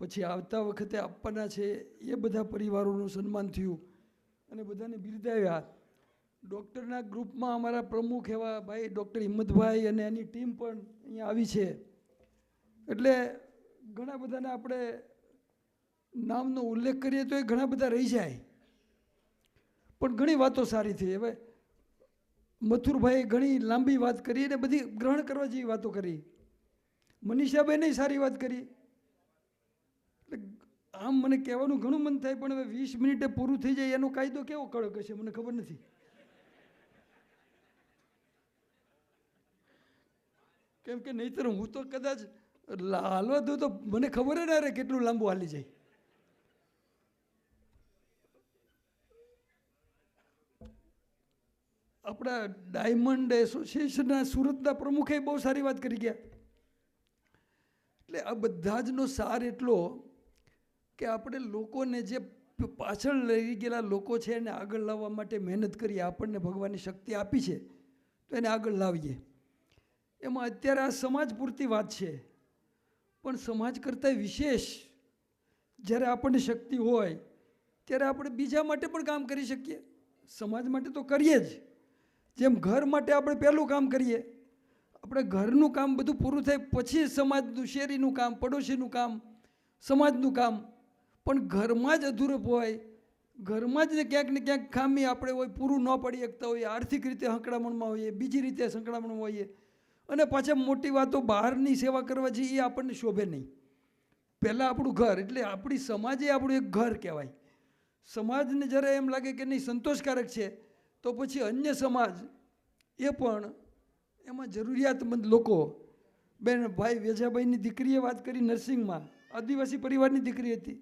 પછી આવતા વખતે આપવાના છે એ બધા પરિવારોનું સન્માન થયું અને બધાને બિરદાવ્યા. ડૉક્ટરના ગ્રુપમાં અમારા પ્રમુખ એવા ભાઈ ડૉક્ટર હિંમતભાઈ અને એની ટીમ પણ અહીંયા આવી છે. એટલે ઘણા બધાને આપણે નામનો ઉલ્લેખ કરીએ તો એ ઘણા બધા રહી જાય, પણ ઘણી વાતો સારી થઈ. હવે મથુરભાઈએ ઘણી લાંબી વાત કરી અને બધી ગ્રહણ કરવા જેવી વાતો કરી. મનીષાબેને સારી વાત કરી. આમ મને કહેવાનું ઘણું મન થાય, પણ હવે 20 મિનિટે પૂરું થઈ જાય એનો કાયદો કેવો કડક હશે મને ખબર નથી. કેમ કે નહીંતર હું તો કદાચ હાલવા દઉં તો મને ખબર ના રહે કેટલું લાંબુ હાલી જાય. આપણા ડાયમંડ એસોસિએશનના સુરતના પ્રમુખે બહુ સારી વાત કરી ગયા. એટલે આ બધા જનો સાર એટલો કે આપણે લોકોને જે પાછળ લઈ ગયેલા લોકો છે એને આગળ લાવવા માટે મહેનત કરીએ. આપણને ભગવાનની શક્તિ આપી છે તો એને આગળ લાવીએ. એમાં અત્યારે આ સમાજ પૂરતી વાત છે, પણ સમાજ કરતાં વિશેષ જ્યારે આપણને શક્તિ હોય ત્યારે આપણે બીજા માટે પણ કામ કરી શકીએ. સમાજ માટે તો કરીએ જ, જેમ ઘર માટે આપણે પહેલું કામ કરીએ, આપણે ઘરનું કામ બધું પૂરું થાય પછી સમાજનું, શેરીનું કામ, પડોશીનું કામ, સમાજનું કામ. પણ ઘરમાં જ અધૂરપ હોય, ઘરમાં જ ને ક્યાંક ખામી આપણે હોય, પૂરું ન પડી શકતા હોઈએ, આર્થિક રીતે સંકળામણમાં હોઈએ, બીજી રીતે સંકળામણમાં હોઈએ, અને પાછા મોટી વાતો બહારની સેવા કરવા જઈએ એ આપણને શોભે નહીં. પહેલાં આપણું ઘર, એટલે આપણી સમાજ એ આપણું એક ઘર કહેવાય. સમાજને જ્યારે એમ લાગે કે નહીં સંતોષકારક છે, તો પછી અન્ય સમાજ એ પણ એમાં જરૂરિયાતમંદ લોકો. બેન ભાઈ વેજાભાઈની દીકરીએ વાત કરી નર્સિંગમાં, આદિવાસી પરિવારની દીકરી હતી.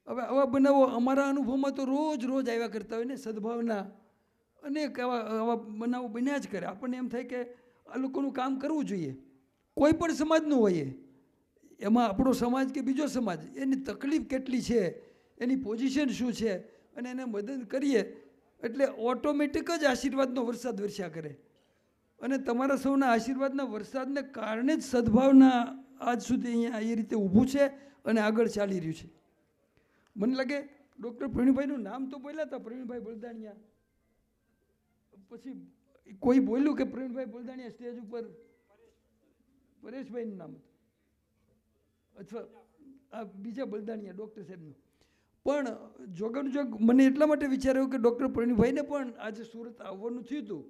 હવે આવા બનાવો અમારા અનુભવમાં તો રોજ આવ્યા કરતા હોય ને, સદભાવના અનેક આવા બનાવો બન્યા જ કરે. આપણને એમ થાય કે આ લોકોનું કામ કરવું જોઈએ, કોઈ પણ સમાજનું હોય, એમાં આપણો સમાજ કે બીજો સમાજ, એની તકલીફ કેટલી છે, એની પોઝિશન શું છે, અને એને મદદ કરીએ એટલે ઓટોમેટિક જ આશીર્વાદનો વરસાદ વરસ્યા કરે. અને તમારા સૌના આશીર્વાદના વરસાદને કારણે જ સદભાવના આજ સુધી અહીંયા એ રીતે ઊભું છે અને આગળ ચાલી રહ્યું છે. મને લાગે ડૉક્ટર પ્રવીણભાઈનું નામ તો બોલ્યા હતા, પ્રવીણભાઈ બલદાણિયા. પછી કોઈ બોલ્યું કે પ્રવીણભાઈ બલદાણિયા સ્ટેજ ઉપર પરેશભાઈનું નામ હતું, અથવા આ બીજા બલદાણિયા ડૉક્ટર સાહેબનું. પણ જોગ મને એટલા માટે વિચાર્યું કે ડૉક્ટર પ્રવીણભાઈને પણ આજે સુરત આવવાનું થયું હતું,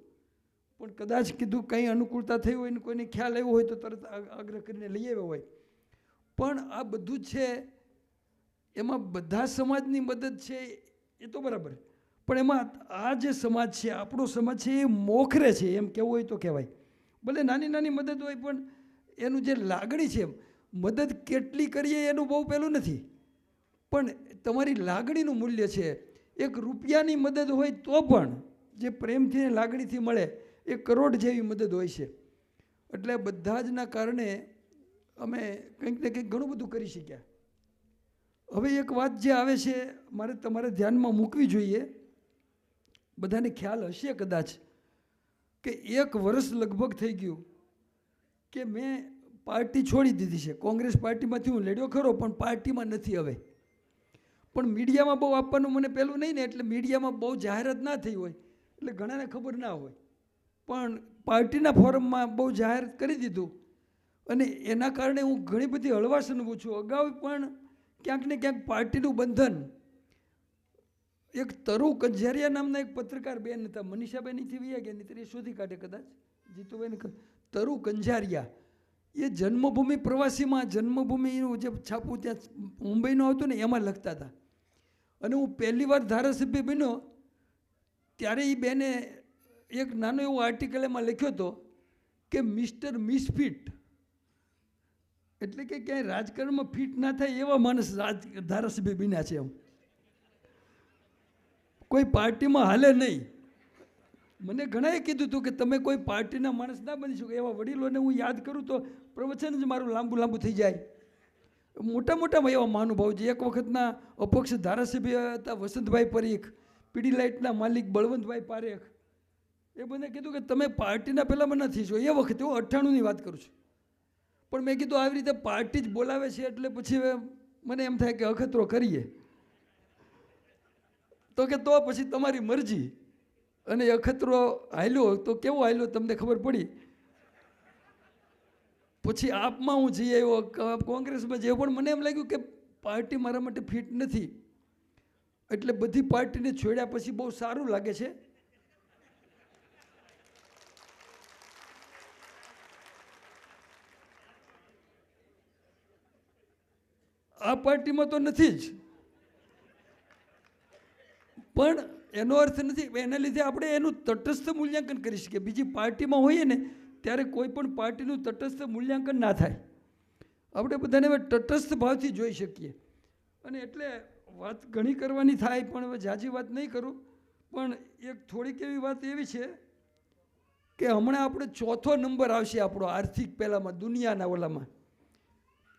પણ કદાચ કીધું કંઈ અનુકૂળતા થઈ હોય ને કોઈને ખ્યાલ આવ્યો હોય તો તરત આગ્રહ કરીને લઈ આવ્યો હોય. પણ આ બધું જ છે, એમાં બધા સમાજની મદદ છે એ તો બરાબર, પણ એમાં આ જે સમાજ છે, આપણો સમાજ છે, એ મોખરે છે એમ કહેવું હોય તો કહેવાય. ભલે નાની નાની મદદ હોય, પણ એનું જે લાગણી છે, મદદ કેટલી કરીએ એનું બહુ પહેલું નથી, પણ તમારી લાગણીનું મૂલ્ય છે. 1 રૂપિયાની મદદ હોય તો પણ જે પ્રેમથી ને લાગણીથી મળે, 1 કરોડ જેવી મદદ હોય છે. એટલે બધા જના કારણે અમે કંઈક ને કંઈક ઘણું બધું કરી શક્યા. હવે એક વાત જે આવે છે, મારે તમારે ધ્યાનમાં મૂકવી જોઈએ, બધાને ખ્યાલ હશે કદાચ, કે 1 વર્ષ લગભગ થઈ ગયું કે મેં પાર્ટી છોડી દીધી છે. કોંગ્રેસ પાર્ટીમાંથી હું લડ્યો ખરો, પણ પાર્ટીમાં નથી હવે. પણ મીડિયામાં બહુ આપવાનું મને પહેલું નહીં ને, એટલે મીડિયામાં બહુ જાહેરાત ના થઈ હોય, એટલે ઘણાને ખબર ના હોય. પણ પાર્ટીના ફોરમમાં બહુ જાહેર કરી દીધું, અને એના કારણે હું ઘણી બધી હળવાશ અનુભવું છું. અગાઉ પણ ક્યાંક ને ક્યાંક પાર્ટીનું બંધન. એક તરુ કંજારિયા નામના એક પત્રકાર બેન હતા, મનીષાબેનથી વૈયા ગયા, નહીં એ શોધી કાઢે કદાચ, જીતુભાઈને. તરુ કંજારિયા એ જન્મભૂમિ પ્રવાસીમાં જન્મભૂમિનું જે છાપું ત્યાં મુંબઈનું આવતું ને એમાં લખતા હતા. અને હું પહેલી વાર ધારાસભ્ય બન્યો ત્યારે એ બેને એક નાનો એવો આર્ટિકલ એમાં લખ્યો હતો કે મિસ્ટર મિસફિટ, એટલે કે ક્યાંય રાજકારણમાં ફિટ ના થાય એવા માણસ ધારાસભ્ય બન્યા છે. એમ કોઈ પાર્ટીમાં હાલે નહીં. મને ઘણાએ કીધું હતું કે તમે કોઈ પાર્ટીના માણસ ના બની શકો. એવા વડીલોને હું યાદ કરું તો પ્રવચન જ મારું લાંબુ થઈ જાય. મોટા એવા મહાનુભાવ છે. એક વખતના અપક્ષ ધારાસભ્ય હતા વસંતભાઈ પરીખ, પીડીલાઇટના માલિક બળવંતભાઈ પારેખ. એ મને કીધું કે તમે પાર્ટીના પહેલાંમાં નથી છો. એ વખતે હું 98ની વાત કરું છું. પણ મેં કીધું આવી રીતે પાર્ટી જ બોલાવે છે એટલે પછી મને એમ થાય કે અખતરો કરીએ. તો કે તો પછી તમારી મરજી. અને અખતરો હાલ્યો તો કેવો હાલ્યો તમને ખબર પડી. પછી આપમાં હું જઈ આવ્યો, કોંગ્રેસમાં જઈ, પણ મને એમ લાગ્યું કે પાર્ટી મારા માટે ફિટ નથી, એટલે બધી પાર્ટીને છોડ્યા પછી બહુ સારું લાગે છે. આ પાર્ટીમાં તો નથી જ, પણ એનો અર્થ નથી, એના લીધે આપણે એનું તટસ્થ મૂલ્યાંકન કરી શકીએ. બીજી પાર્ટીમાં હોઈએ ને ત્યારે કોઈ પણ પાર્ટીનું તટસ્થ મૂલ્યાંકન ના થાય. આપણે બધાને હવે તટસ્થ ભાવથી જોઈ શકીએ. અને એટલે વાત ઘણી કરવાની થાય, પણ હવે ઝાઝી વાત નહીં કરું. પણ એક થોડીક એવી વાત એવી છે કે હમણાં આપણે 4થો નંબર આવશે આપણો આર્થિક પહેલામાં દુનિયાના ઓલામાં.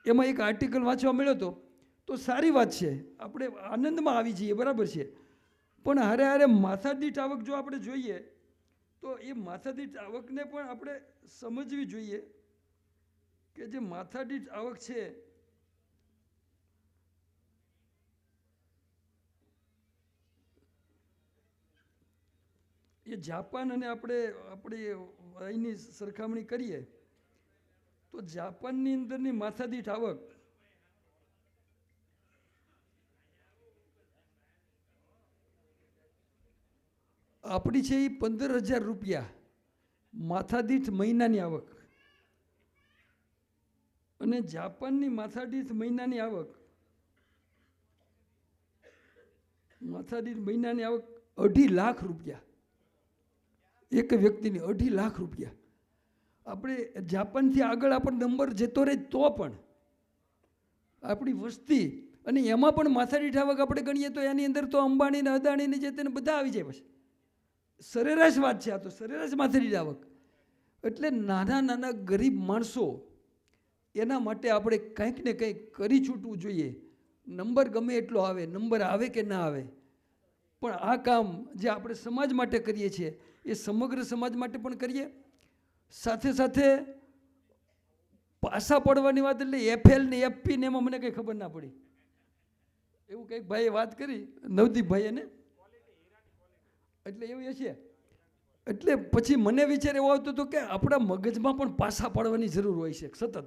એમાં એક આર્ટિકલ વાંચવા મળ્યો હતો, તો સારી વાત છે, આપણે આનંદમાં આવી જઈએ, બરાબર છે. પણ હારે માથાદીઠ આવક જો આપણે જોઈએ તો એ માથાદીઠ આવકને પણ આપણે સમજવી જોઈએ કે જે માથાદીઠ આવક છે એ જાપાન અને આપણે અહીંની સરખામણી કરીએ તો જાપાનની અંદરની માથાદીઠ આવક આપણી છે એ 15,000 રૂપિયા માથાદીઠ મહિનાની આવક, અને જાપાનની માથાદીઠ મહિનાની આવક 2.5 લાખ રૂપિયા, એક વ્યક્તિની 2.5 લાખ રૂપિયા. આપણે જાપાનથી આગળ આપણો નંબર જતો રહે તો પણ આપણી વસ્તી અને એમાં પણ માથાદીઠ આવક આપણે ગણીએ તો એની અંદર તો અંબાણી ને અદાણી ને જે તેને બધા આવી જાય. પછી સરેરાશ વાત છે, આ તો સરેરાશ માથાદીઠ આવક. એટલે નાના નાના ગરીબ માણસો એના માટે આપણે કંઈક ને કંઈક કરી છૂટવું જોઈએ. નંબર ગમે એટલો આવે, નંબર આવે કે ના આવે, પણ આ કામ જે આપણે સમાજ માટે કરીએ છીએ એ સમગ્ર સમાજ માટે પણ કરીએ. સાથે સાથે પાસા પડવાની વાત એટલે એફએલ ને એફપી ને એમાં મને કંઈ ખબર ના પડી, એવું કંઈક ભાઈએ વાત કરી, નવદીપભાઈ એને, એટલે એવું એ છે. એટલે પછી મને વિચાર એવો આવતો હતો કે આપણા મગજમાં પણ પાસા પાડવાની જરૂર હોય છે સતત.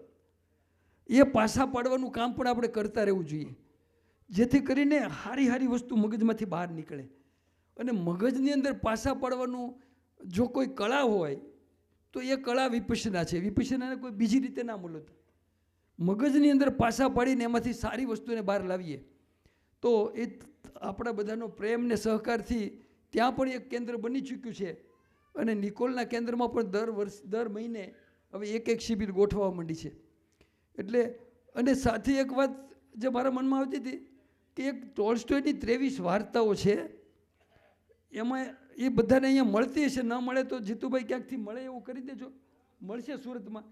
એ પાસા પાડવાનું કામ પણ આપણે કરતા રહેવું જોઈએ, જેથી કરીને સારી સારી વસ્તુ મગજમાંથી બહાર નીકળે. અને મગજની અંદર પાસા પાડવાનું જો કોઈ કળા હોય તો એ કળા વિપશ્યના છે. વિપશ્યનાને કોઈ બીજી રીતે ના મળતા. મગજની અંદર પાસા પાડીને એમાંથી સારી વસ્તુને બહાર લાવીએ તો એ આપણા બધાનો પ્રેમ ને સહકારથી ત્યાં પણ એક કેન્દ્ર બની ચૂક્યું છે. અને નિકોલના કેન્દ્રમાં પણ દર મહિને હવે એક શિબિર ગોઠવવા માંડી છે. એટલે અને સાથે એક વાત જે મારા મનમાં આવતી હતી કે એક ટોલ્સ્ટોયની 23 વાર્તાઓ છે, એમાં એ બધાને અહીંયા મળતી હશે, ન મળે તો જીતુભાઈ ક્યાંકથી મળે એવું કરી દેજો, મળશે સુરતમાં.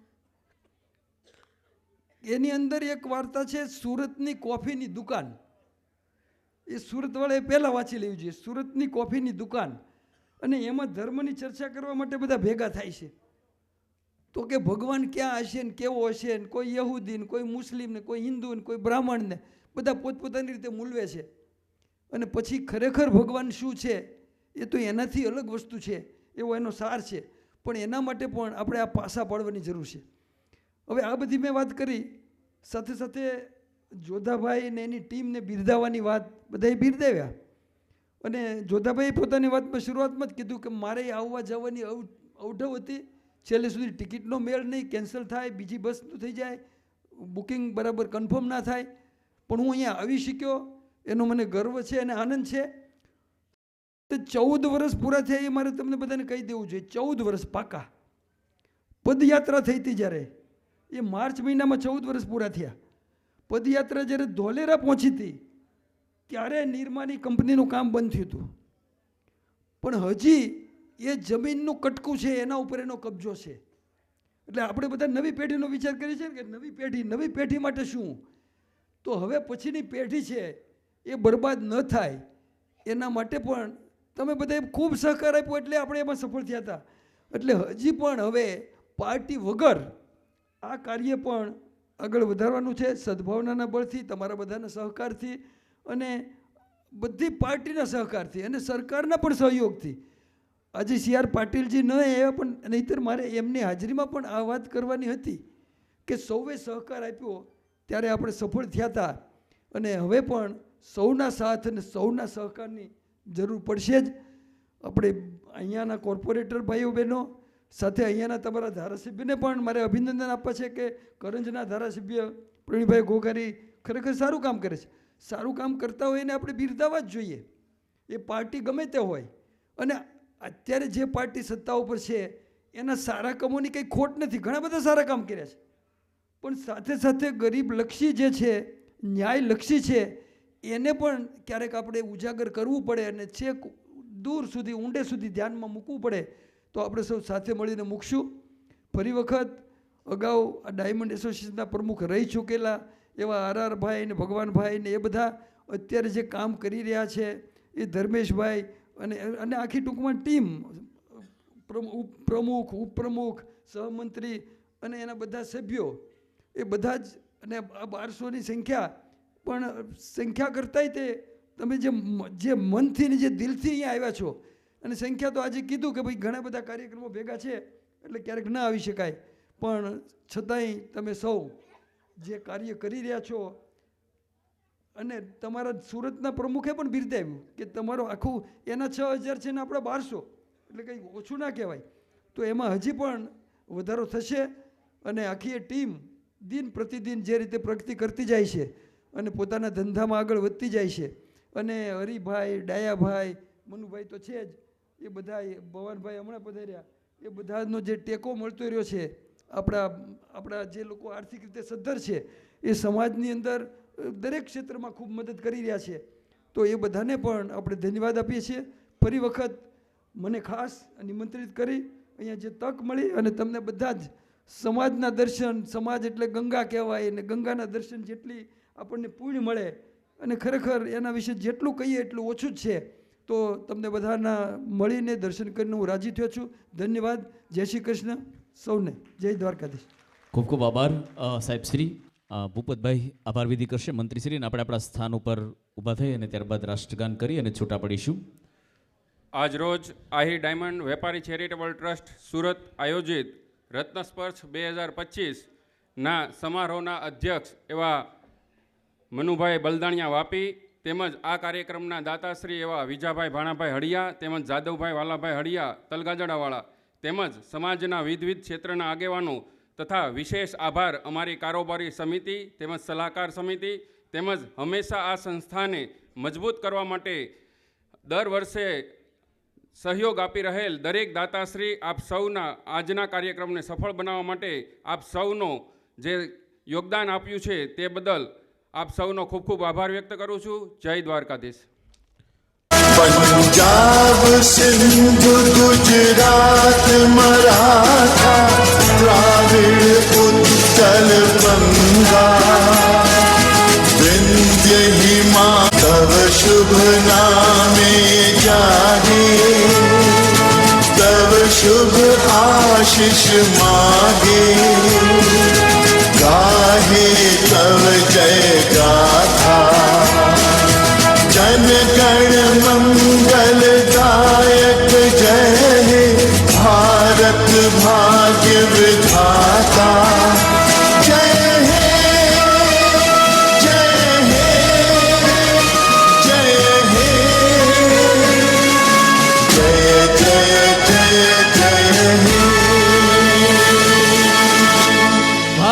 એની અંદર એક વાર્તા છે સુરતની કોફીની દુકાન. એ સુરતવાળાએ પહેલાં વાંચી લેવી જોઈએ. સુરતની કોફીની દુકાન, અને એમાં ધર્મની ચર્ચા કરવા માટે બધા ભેગા થાય છે. તો કે ભગવાન ક્યાં હશે ને કેવો હશે ને, કોઈ યહૂદી ને કોઈ મુસ્લિમ ને કોઈ હિન્દુ ને કોઈ બ્રાહ્મણ ને બધા પોતપોતાની રીતે મૂલવે છે. અને પછી ખરેખર ભગવાન શું છે એ તો એનાથી અલગ વસ્તુ છે, એવો એનો સાર છે. પણ એના માટે પણ આપણે આ પાસા પાડવાની જરૂર છે. હવે આ બધી મેં વાત કરી, સાથે સાથે જોધાભાઈ ને એની ટીમને બિરદાવવાની વાત બધાએ બિરદાવ્યા. અને જોધાભાઈએ પોતાની વાતમાં શરૂઆતમાં જ કીધું કે મારે આવવા જવાની અવઢવ હતી, છેલ્લે સુધી ટિકિટનો મેળ નહીં, કેન્સલ થાય, બીજી બસનું થઈ જાય, બુકિંગ બરાબર કન્ફર્મ ના થાય, પણ હું અહીંયા આવી શક્યો એનો મને ગર્વ છે અને આનંદ છે. તો 14 વર્ષ પૂરા થયા એ મારે તમને બધાને કહી દેવું જોઈએ. 14 વર્ષ પાકા. પદયાત્રા થઈ હતી જ્યારે, એ માર્ચ મહિનામાં 14 વર્ષ પૂરા થયા. પદયાત્રા જ્યારે ધોલેરા પહોંચી હતી ત્યારે નિરમાની કંપનીનું કામ બંધ થયું હતું, પણ હજી એ જમીનનું કટકું છે એના ઉપર એનો કબજો છે. એટલે આપણે બધા નવી પેઢીનો વિચાર કરીએ છીએ કે નવી પેઢી માટે શું, તો હવે પછીની પેઢી છે એ બરબાદ ન થાય એના માટે પણ તમે બધાએ ખૂબ સહકાર આપ્યો, એટલે આપણે એમાં સફળ થયા હતા. એટલે હજી પણ હવે પાર્ટી વગર આ કાર્ય પણ આગળ વધારવાનું છે, સદભાવનાના બળથી, તમારા બધાના સહકારથી અને બધી પાર્ટીના સહકારથી અને સરકારના પણ સહયોગથી. આજે CR પાટીલજી ન આવ્યા, પણ નહીંતર મારે એમની હાજરીમાં પણ આ વાત કરવાની હતી કે સૌએ સહકાર આપ્યો ત્યારે આપણે સફળ થયા હતા. અને હવે પણ સૌના સાથ અને સૌના સહકારની જરૂર પડશે જ. આપણે અહીંયાના કોર્પોરેટર ભાઈઓ બહેનો સાથે અહીંયાના તમારા ધારાસભ્યને પણ મારે અભિનંદન આપવા છે કે કરંજના ધારાસભ્ય પ્રવીણભાઈ ઘોઘારી ખરેખર સારું કામ કરે છે. સારું કામ કરતા હોય એને આપણે બિરદાવવા જ જોઈએ, એ પાર્ટી ગમે તે હોય. અને અત્યારે જે પાર્ટી સત્તા ઉપર છે એના સારા કામોની કંઈ ખોટ નથી, ઘણા બધા સારા કામ કર્યા છે, પણ સાથે સાથે ગરીબલક્ષી જે છે, ન્યાયલક્ષી છે, એને પણ ક્યારેક આપણે ઉજાગર કરવું પડે અને છેક દૂર સુધી ઊંડે સુધી ધ્યાનમાં મૂકવું પડે. તો આપણે સૌ સાથે મળીને મૂકશું. ફરી વખત અગાઉ આ ડાયમંડ એસોસિએશનના પ્રમુખ રહી ચૂકેલા એવા RR ભાઈ ને ભગવાનભાઈ ને એ બધા અત્યારે જે કામ કરી રહ્યા છે, એ ધર્મેશભાઈ અને આખી ટૂંકમાં ટીમ, પ્રમુખ, ઉપપ્રમુખ, સહમંત્રી અને એના બધા સભ્યો, એ બધા જ, અને આ 1200ની સંખ્યા, પણ સંખ્યા કરતાંય તે તમે જે મનથી ને જે દિલથી અહીંયા આવ્યા છો, અને સંખ્યા તો આજે કીધું કે ભાઈ ઘણા બધા કાર્યક્રમો ભેગા છે એટલે ક્યારેક ના આવી શકાય, પણ છતાંય તમે સૌ જે કાર્ય કરી રહ્યા છો, અને તમારા સુરતના પ્રમુખે પણ બિરદાવ્યું કે તમારું આખું એના 6000 છે ને આપણા 1200, એટલે કંઈ ઓછું ના કહેવાય. તો એમાં હજી પણ વધારો થશે અને આખી એ ટીમ દિન પ્રતિદિન જે રીતે પ્રગતિ કરતી જાય છે અને પોતાના ધંધામાં આગળ વધતી જાય છે. અને હરિભાઈ, ડાયાભાઈ, મનુભાઈ તો છે જ, એ બધા ભવાનભાઈ હમણાં પધાર્યા, એ બધાનો જે ટેકો મળતો રહ્યો છે, આપણા જે લોકો આર્થિક રીતે સદ્ધર છે એ સમાજની અંદર દરેક ક્ષેત્રમાં ખૂબ મદદ કરી રહ્યા છે. તો એ બધાને પણ આપણે ધન્યવાદ આપીએ છીએ. ફરી વખત મને ખાસ નિમંત્રિત કરી અહીંયા જે તક મળી અને તમને બધા જ સમાજના દર્શન, સમાજ એટલે ગંગા કહેવાય, અને ગંગાના દર્શન જેટલી આપણને પુણ્ય મળે, અને ખરેખર એના વિશે જેટલું કહીએ એટલું ઓછું જ છે. તો તમને બધાના મળીને દર્શન કરીને હું રાજી થયો છું. ધન્યવાદ. જય શ્રી કૃષ્ણ સૌને. જય દ્વારકાધીશ. ખૂબ ખૂબ આભાર સાહેબ શ્રી. ભૂપતભાઈ આભાર વિધિ કરશે મંત્રીશ્રીને. આપણે આપણા સ્થાન ઉપર ઊભા થઈ અને ત્યારબાદ રાષ્ટ્રગાન કરી અને છૂટા પડીશું. આજરોજ આહિર ડાયમંડ વેપારી ચેરિટેબલ ટ્રસ્ટ સુરત આયોજિત રત્નસ્પર્શ 2025ના સમારોહના અધ્યક્ષ એવા મનુભાઈ બલદાણિયા વાપી, તેમજ આ કાર્યક્રમના દાતાશ્રી એવા વિજાભાઈ ભાણાભાઈ હળિયા, તેમજ જાદવભાઈ વાલાભાઈ હળિયા તલગાજડાવાળા, તેમજ સમાજના વિવિધ ક્ષેત્રના આગેવાનો તથા વિશેષ આભાર અમારી કારોબારી સમિતિ તેમજ સલાહકાર સમિતિ, તેમજ હંમેશા આ સંસ્થાને મજબૂત કરવા માટે દર વર્ષે સહયોગ આપી રહેલ દરેક દાતાશ્રી, આપ સૌના આજના કાર્યક્રમને સફળ બનાવવા માટે આપ સૌનો જે યોગદાન આપ્યું છે તે બદલ આપ સૌનો ખૂબ ખૂબ આભાર વ્યક્ત કરું છું. જય દ્વારકાધીશ. पंजाब सिंध गुजरात मराठा द्राविड़ उत्कल बंगा विंध्य हिमालय शुभ नामे जागे तव शुभ आशीष मागे गाहे तव जय गाथा